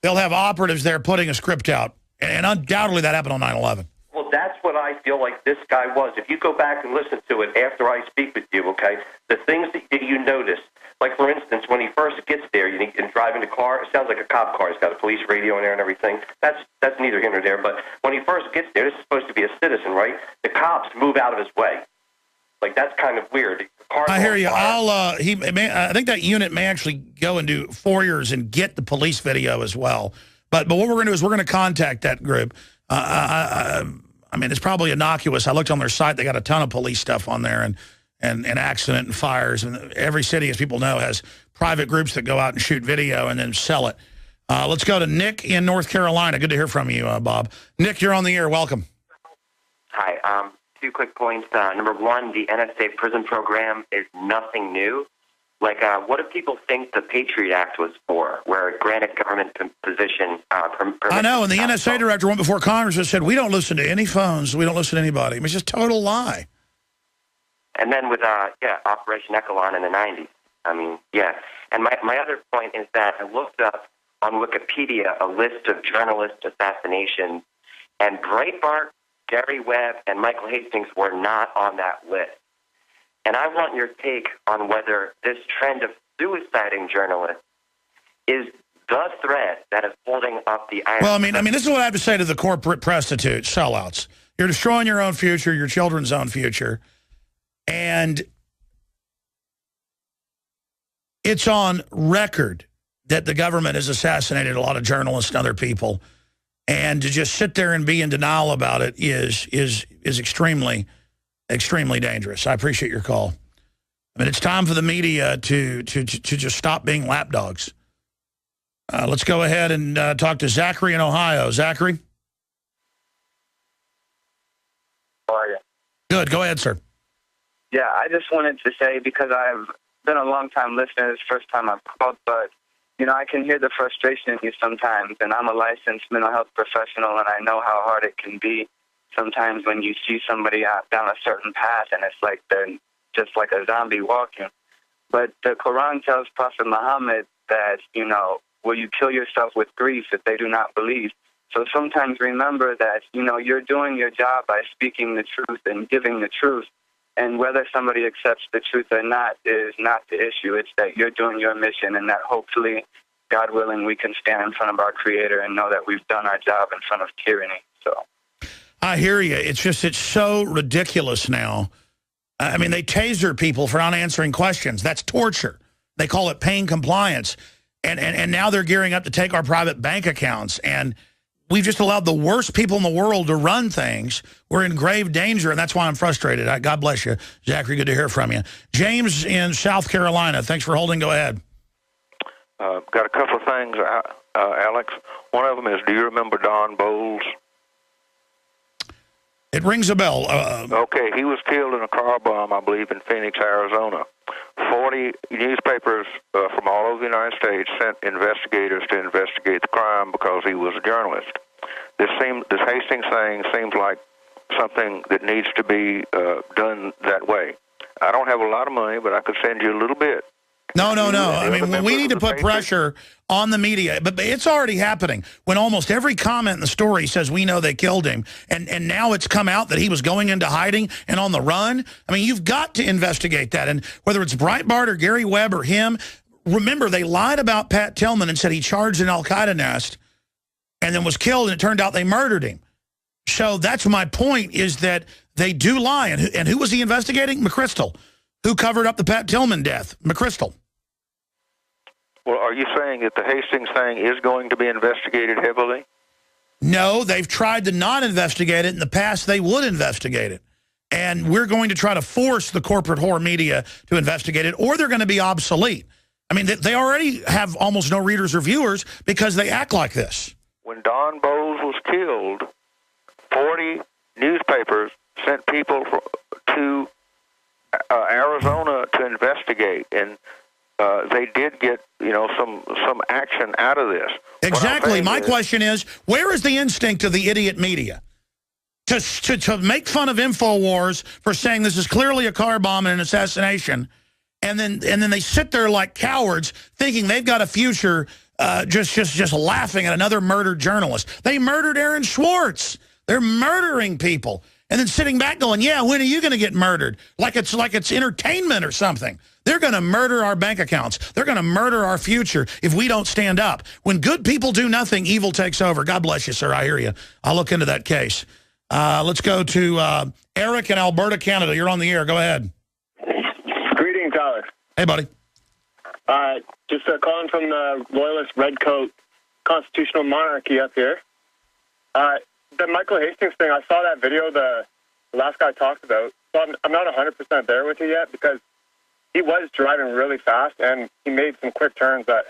they'll have operatives there putting a script out. And undoubtedly that happened on 9/11. Well, that's what I feel like this guy was. If you go back and listen to it after I speak with you, okay, the things that you notice, like, for instance, when he first gets there and driving the car, it sounds like a cop car. He's got a police radio in there and everything. That's neither here nor there. But when he first gets there, this is supposed to be a citizen, right? The cops move out of his way. Like, that's kind of weird. I hear you. I think that unit may actually go and do foyers and get the police video as well. But what we're going to do is we're going to contact that group. I mean, it's probably innocuous. I looked on their site. They got a ton of police stuff on there and accident and fires. And every city, as people know, has private groups that go out and shoot video and then sell it. Let's go to Nick in North Carolina. Good to hear from you, Bob. Nick, you're on the air. Welcome. Hi. 2 quick points. Number one, the NSA prison program is nothing new. Like, what do people think the Patriot Act was for, where it granted government position? I know, and the NSA director went before Congress and said, we don't listen to any phones, we don't listen to anybody. I mean, it's just a total lie. And then with, Operation Echelon in the 90s. I mean, yeah. And my other point is that I looked up on Wikipedia a list of journalist assassinations, and Breitbart, Gary Webb, and Michael Hastings were not on that list. And I want your take on whether this trend of suiciding journalists is the thread that is holding up the iron. Well, I mean, this is what I have to say to the corporate prostitutes, sellouts. You're destroying your own future, your children's own future. And it's on record that the government has assassinated a lot of journalists and other people. And to just sit there and be in denial about it is extremely, extremely dangerous. I appreciate your call. I mean, it's time for the media to just stop being lapdogs. Let's go ahead and talk to Zachary in Ohio. Zachary? Good. Go ahead, sir. Yeah, I just wanted to say, because I've been a long-time listener, this is the first time I've called, but, you know, I can hear the frustration in you sometimes, and I'm a licensed mental health professional, and I know how hard it can be sometimes when you see somebody out down a certain path, and it's like they're just like a zombie walking. But the Quran tells Prophet Muhammad that, you know, will you kill yourself with grief if they do not believe? So sometimes remember that, you know, you're doing your job by speaking the truth and giving the truth. And whether somebody accepts the truth or not is not the issue. It's that you're doing your mission, and that hopefully, God willing, we can stand in front of our Creator and know that we've done our job in front of tyranny. So I hear you. It's just, it's so ridiculous now. I mean, they taser people for not answering questions. That's torture. They call it pain compliance. And now they're gearing up to take our private bank accounts. And we've just allowed the worst people in the world to run things. We're in grave danger, and that's why I'm frustrated. God bless you, Zachary. Good to hear from you. James in South Carolina, thanks for holding. Go ahead. Got a couple of things, Alex. One of them is, do you remember Don Bowles? It rings a bell. Okay, he was killed in a car bomb, I believe, in Phoenix, Arizona. 40 newspapers from all over the United States sent investigators to investigate the crime because he was a journalist. This Hastings thing seems like something that needs to be done that way. I don't have a lot of money, but I could send you a little bit. No. I mean, we need to put pressure on the media, but it's already happening. When almost every comment in the story says we know they killed him, and now it's come out that he was going into hiding and on the run. I mean, you've got to investigate that. And whether it's Breitbart or Gary Webb or him, remember, they lied about Pat Tillman and said he charged an al-Qaeda nest and then was killed, and it turned out they murdered him. So that's my point, is that they do lie. And who was he investigating? McChrystal. Who covered up the Pat Tillman death? McChrystal. Well, are you saying that the Hastings thing is going to be investigated heavily? No, they've tried to not investigate it. In the past, they would investigate it. And we're going to try to force the corporate whore media to investigate it, or they're going to be obsolete. I mean, they already have almost no readers or viewers because they act like this. When Don Bowles was killed, 40 newspapers sent people to Arizona to investigate, and they did get, you know, some action out of this. Exactly. My question is, where is the instinct of the idiot media to make fun of InfoWars for saying this is clearly a car bomb and an assassination, and then they sit there like cowards thinking they've got a future, just laughing at another murdered journalist? They murdered Aaron Swartz. They're murdering people. And then sitting back going, yeah, when are you going to get murdered? Like it's entertainment or something. They're going to murder our bank accounts. They're going to murder our future if we don't stand up. When good people do nothing, evil takes over. God bless you, sir. I hear you. I'll look into that case. Let's go to Eric in Alberta, Canada. You're on the air. Go ahead. Greetings, Alex. Hey, buddy. Just calling from the Loyalist Redcoat Constitutional Monarchy up here. The Michael Hastings thing, I saw that video the last guy talked about. So I'm not 100% there with you yet, because he was driving really fast, and he made some quick turns that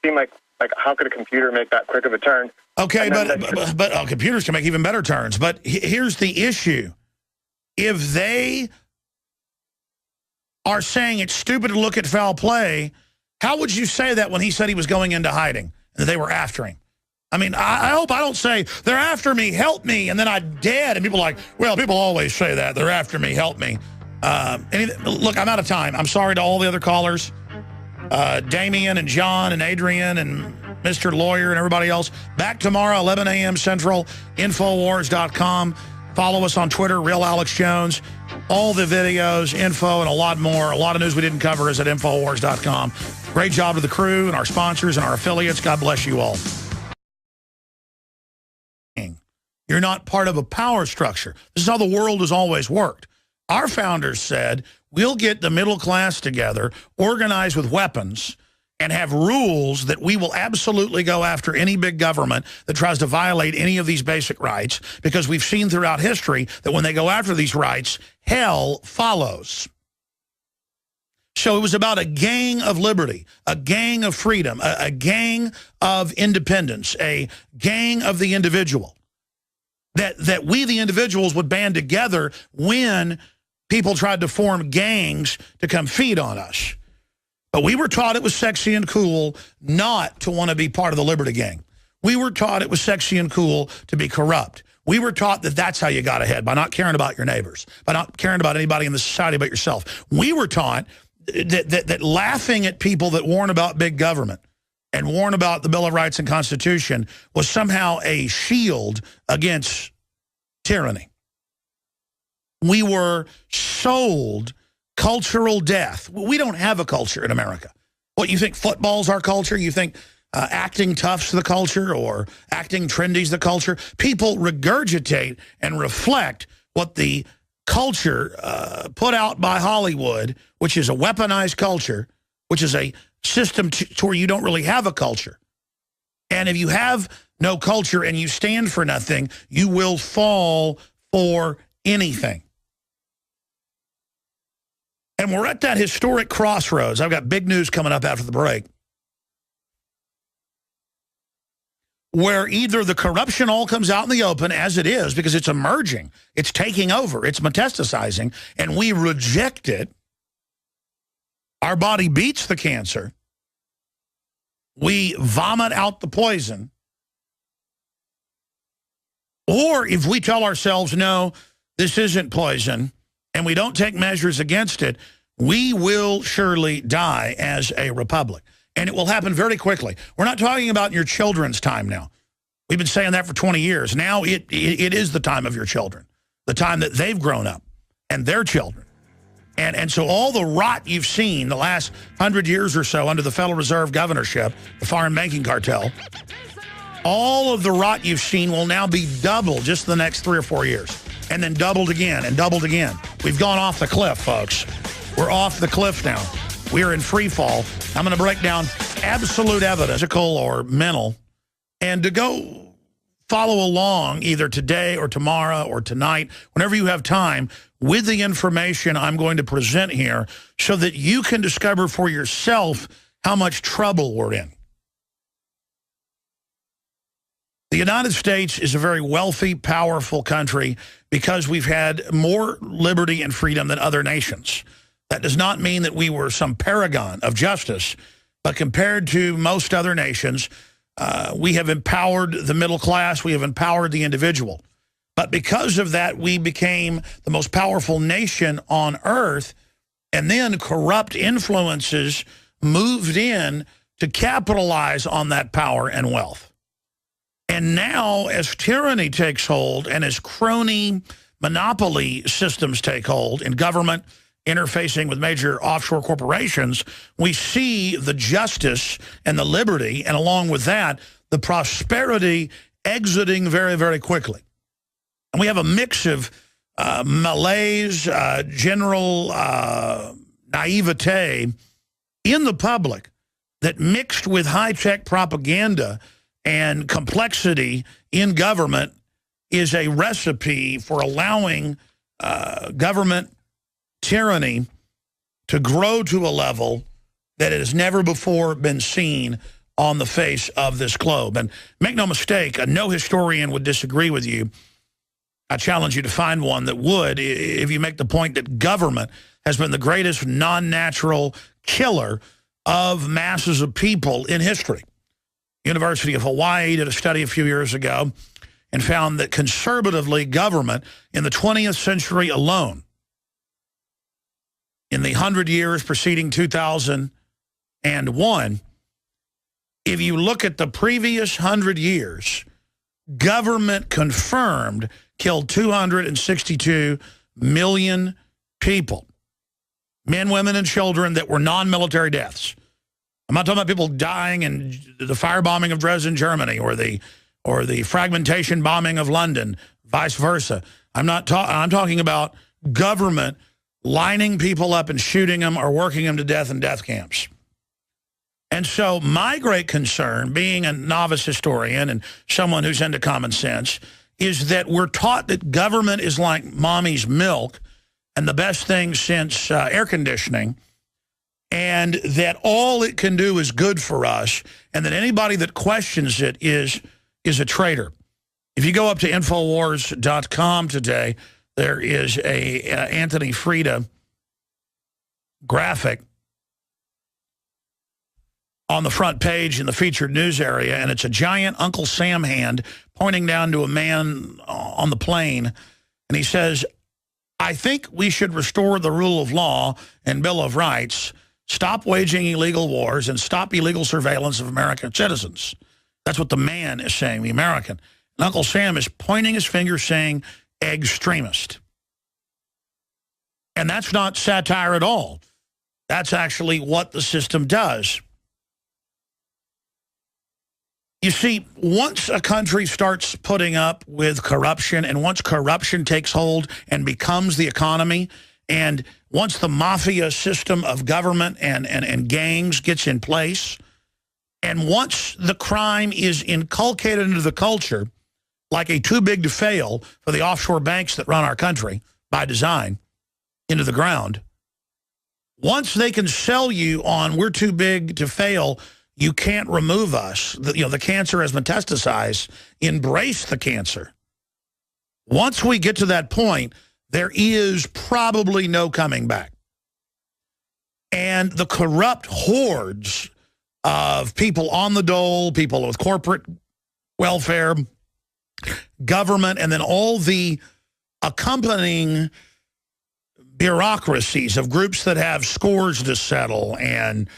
seemed like how could a computer make that quick of a turn? Okay, but computers can make even better turns. But here's the issue. If they are saying it's stupid to look at foul play, how would you say that when he said he was going into hiding and they were after him? I mean, I hope I don't say, they're after me, help me, and then I'm dead. And people are like, well, people always say that. They're after me, help me. Look, I'm out of time. I'm sorry to all the other callers. Damien and John and Adrian and Mr. Lawyer and everybody else. Back tomorrow, 11 a.m. Central, Infowars.com. Follow us on Twitter, Real Alex Jones. All the videos, info, and a lot more. A lot of news we didn't cover is at Infowars.com. Great job to the crew and our sponsors and our affiliates. God bless you all. You're not part of a power structure. This is how the world has always worked. Our founders said, we'll get the middle class together, organize with weapons, and have rules that we will absolutely go after any big government that tries to violate any of these basic rights, because we've seen throughout history that when they go after these rights, hell follows. So it was about a gang of liberty, a gang of freedom, a gang of independence, a gang of the individual. that we, the individuals, would band together when people tried to form gangs to come feed on us. But we were taught it was sexy and cool not to want to be part of the Liberty Gang. We were taught it was sexy and cool to be corrupt. We were taught that that's how you got ahead, by not caring about your neighbors, by not caring about anybody in the society but yourself. We were taught that laughing at people that warn about big government and warn about the Bill of Rights and Constitution was somehow a shield against tyranny. We were sold cultural death. We don't have a culture in America. What, you think football's our culture? You think acting tough's the culture, or acting trendy's the culture? People regurgitate and reflect what the culture put out by Hollywood, which is a weaponized culture, which is a system to where you don't really have a culture. And if you have no culture and you stand for nothing, you will fall for anything. And we're at that historic crossroads. I've got big news coming up after the break, where either the corruption all comes out in the open, as it is, because it's emerging, it's taking over, it's metastasizing, and we reject it. Our body beats the cancer. We vomit out the poison. Or if we tell ourselves, no, this isn't poison, and we don't take measures against it, we will surely die as a republic. And it will happen very quickly. We're not talking about your children's time now. We've been saying that for 20 years. Now it is the time of your children, the time that they've grown up and their children. And so all the rot you've seen the last 100 years or so under the Federal Reserve governorship, the foreign banking cartel, all of the rot you've seen will now be doubled just the next 3 or 4 years. And then doubled again and doubled again. We've gone off the cliff, folks. We're off the cliff now. We're in free fall. I'm going to break down absolute evidence, physical or mental, and to go follow along either today or tomorrow or tonight, whenever you have time, with the information I'm going to present here so that you can discover for yourself how much trouble we're in. The United States is a very wealthy, powerful country because we've had more liberty and freedom than other nations. That does not mean that we were some paragon of justice, but compared to most other nations, we have empowered the middle class, we have empowered the individual. But because of that, we became the most powerful nation on earth, and then corrupt influences moved in to capitalize on that power and wealth. And now, as tyranny takes hold and as crony monopoly systems take hold in government, interfacing with major offshore corporations, we see the justice and the liberty, and along with that, the prosperity exiting very, very quickly. And we have a mix of malaise, general naivete in the public that mixed with high-tech propaganda and complexity in government is a recipe for allowing government tyranny to grow to a level that it has never before been seen on the face of this globe. And make no mistake, no historian would disagree with you. I challenge you to find one that would, if you make the point that government has been the greatest non-natural killer of masses of people in history. University of Hawaii did a study a few years ago and found that conservatively government in the 20th century alone, in the 100 years preceding 2001, if you look at the previous 100 years, government confirmed killed 262 million people, men, women, and children that were non-military deaths. I'm not talking about people dying in the firebombing of Dresden, Germany, or the fragmentation bombing of London, vice versa. I'm talking about government lining people up and shooting them or working them to death in death camps. And so my great concern, being a novice historian and someone who's into common sense, is that we're taught that government is like mommy's milk and the best thing since air conditioning, and that all it can do is good for us, and that anybody that questions it is a traitor, If you go up to Infowars.com today, there is a Anthony Freda graphic on the front page in the featured news area, and it's a giant Uncle Sam hand pointing down to a man on the plane, and he says, I think we should restore the rule of law and Bill of Rights, stop waging illegal wars, and stop illegal surveillance of American citizens. That's what the man is saying, the American. And Uncle Sam is pointing his finger saying, extremist. And that's not satire at all. That's actually what the system does. You see, once a country starts putting up with corruption, and once corruption takes hold and becomes the economy, and once the mafia system of government and gangs gets in place, and once the crime is inculcated into the culture, like a too big to fail for the offshore banks that run our country by design into the ground, once they can sell you on we're too big to fail, you can't remove us. The cancer has metastasized. Embrace the cancer. Once we get to that point, there is probably no coming back. And the corrupt hordes of people on the dole, people with corporate welfare, government, and then all the accompanying bureaucracies of groups that have scores to settle and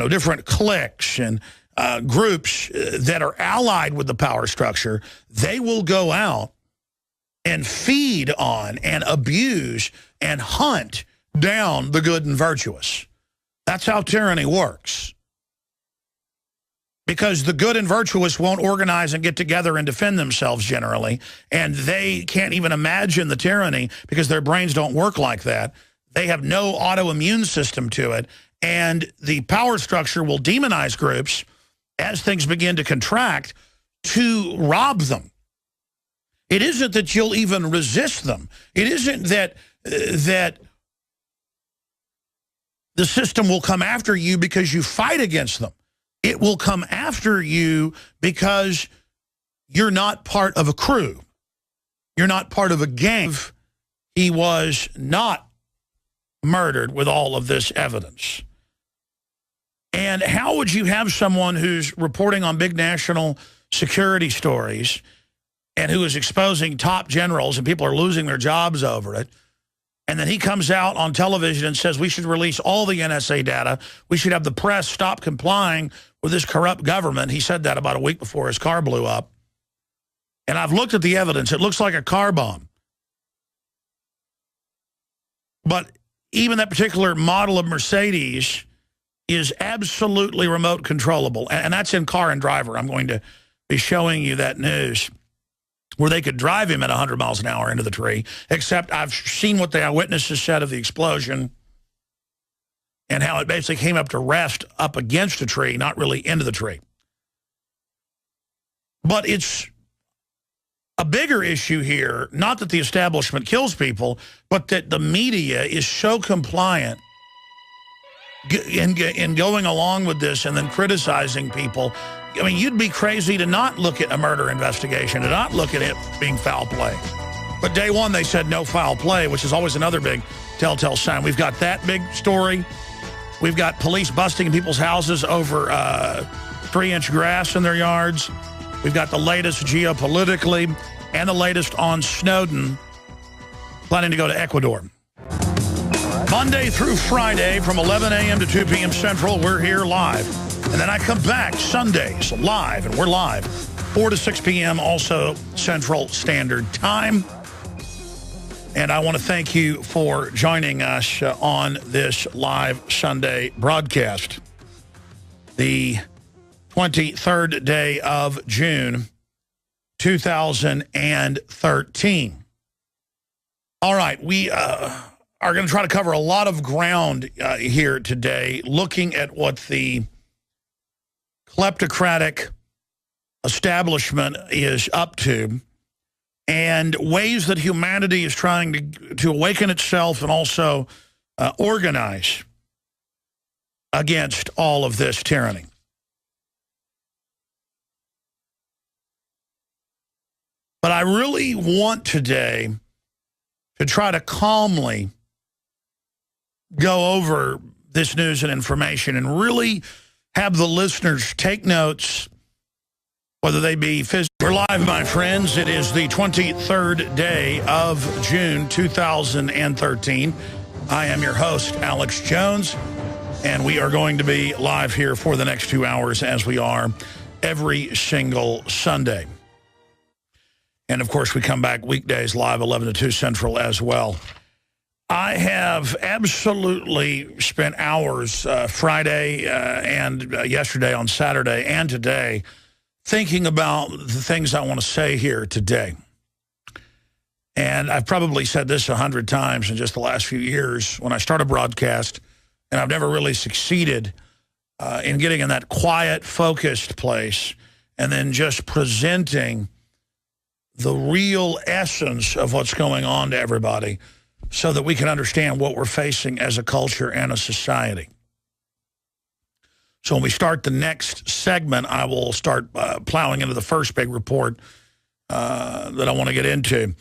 different cliques and groups that are allied with the power structure, they will go out and feed on and abuse and hunt down the good and virtuous. That's how tyranny works. Because the good and virtuous won't organize and get together and defend themselves generally, and they can't even imagine the tyranny because their brains don't work like that. They have no autoimmune system to it. And the power structure will demonize groups as things begin to contract to rob them. It isn't that you'll even resist them. It isn't that the system will come after you because you fight against them. It will come after you because you're not part of a crew. You're not part of a gang. He was not murdered with all of this evidence. And how would you have someone who's reporting on big national security stories and who is exposing top generals and people are losing their jobs over it, and then he comes out on television and says we should release all the NSA data, we should have the press stop complying with this corrupt government? He said that about a week before his car blew up. And I've looked at the evidence. It looks like a car bomb. But even that particular model of Mercedes is absolutely remote controllable. And that's in Car and Driver. I'm going to be showing you that news where they could drive him at 100 miles an hour into the tree, except I've seen what the eyewitnesses said of the explosion and how it basically came up to rest up against a tree, not really into the tree. But it's a bigger issue here, not that the establishment kills people, but that the media is so compliant in going along with this and then criticizing people. I mean, you'd be crazy to not look at a murder investigation, to not look at it being foul play. But day one, they said no foul play, which is always another big telltale sign. We've got that big story. We've got police busting people's houses over 3-inch grass in their yards. We've got the latest geopolitically and the latest on Snowden planning to go to Ecuador. Monday through Friday from 11 a.m. to 2 p.m. Central, we're here live. And then I come back Sundays live, and we're live 4 to 6 p.m. also Central Standard Time. And I want to thank you for joining us on this live Sunday broadcast. The 23rd day of June, 2013. All right, we are going to try to cover a lot of ground here today, looking at what the kleptocratic establishment is up to and ways that humanity is trying to awaken itself and also organize against all of this tyranny. But I really want today to try to calmly go over this news and information and really have the listeners take notes, whether they be physical. We're live, my friends. It is the 23rd day of June, 2013. I am your host, Alex Jones, and we are going to be live here for the next 2 hours as we are every single Sunday. And, of course, we come back weekdays live 11 to 2 Central as well. I have absolutely spent hours Friday and yesterday on Saturday and today thinking about the things I want to say here today. And I've probably said this 100 times in just the last few years when I start a broadcast, and I've never really succeeded in getting in that quiet, focused place and then just presenting the real essence of what's going on to everybody so that we can understand what we're facing as a culture and a society. So when we start the next segment, I will start plowing into the first big report that I want to get into.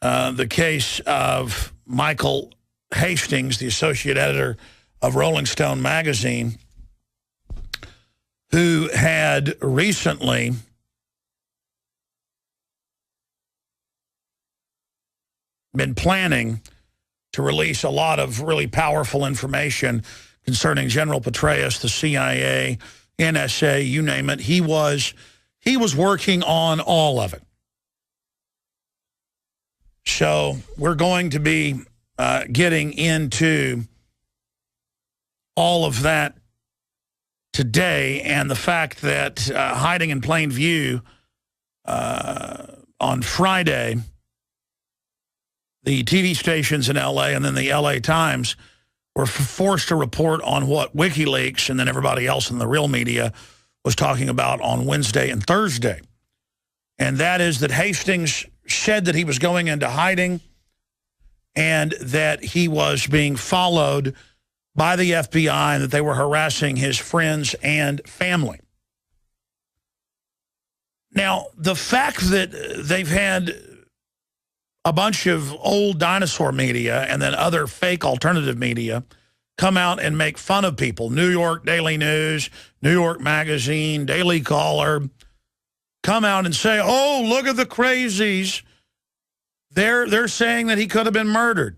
The case of Michael Hastings, the associate editor of Rolling Stone magazine, who had recently been planning to release a lot of really powerful information concerning General Petraeus, the CIA, NSA, you name it. He was working on all of it. So we're going to be getting into all of that today, and the fact that hiding in plain view on Friday, the TV stations in L.A. and then the L.A. Times were forced to report on what WikiLeaks and then everybody else in the real media was talking about on Wednesday and Thursday. And that is that Hastings said that he was going into hiding and that he was being followed by the FBI and that they were harassing his friends and family. Now, the fact that they've had a bunch of old dinosaur media and then other fake alternative media come out and make fun of people. New York Daily News, New York Magazine, Daily Caller, come out and say, oh, look at the crazies. They're saying that he could have been murdered.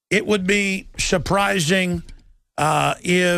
It would be surprising if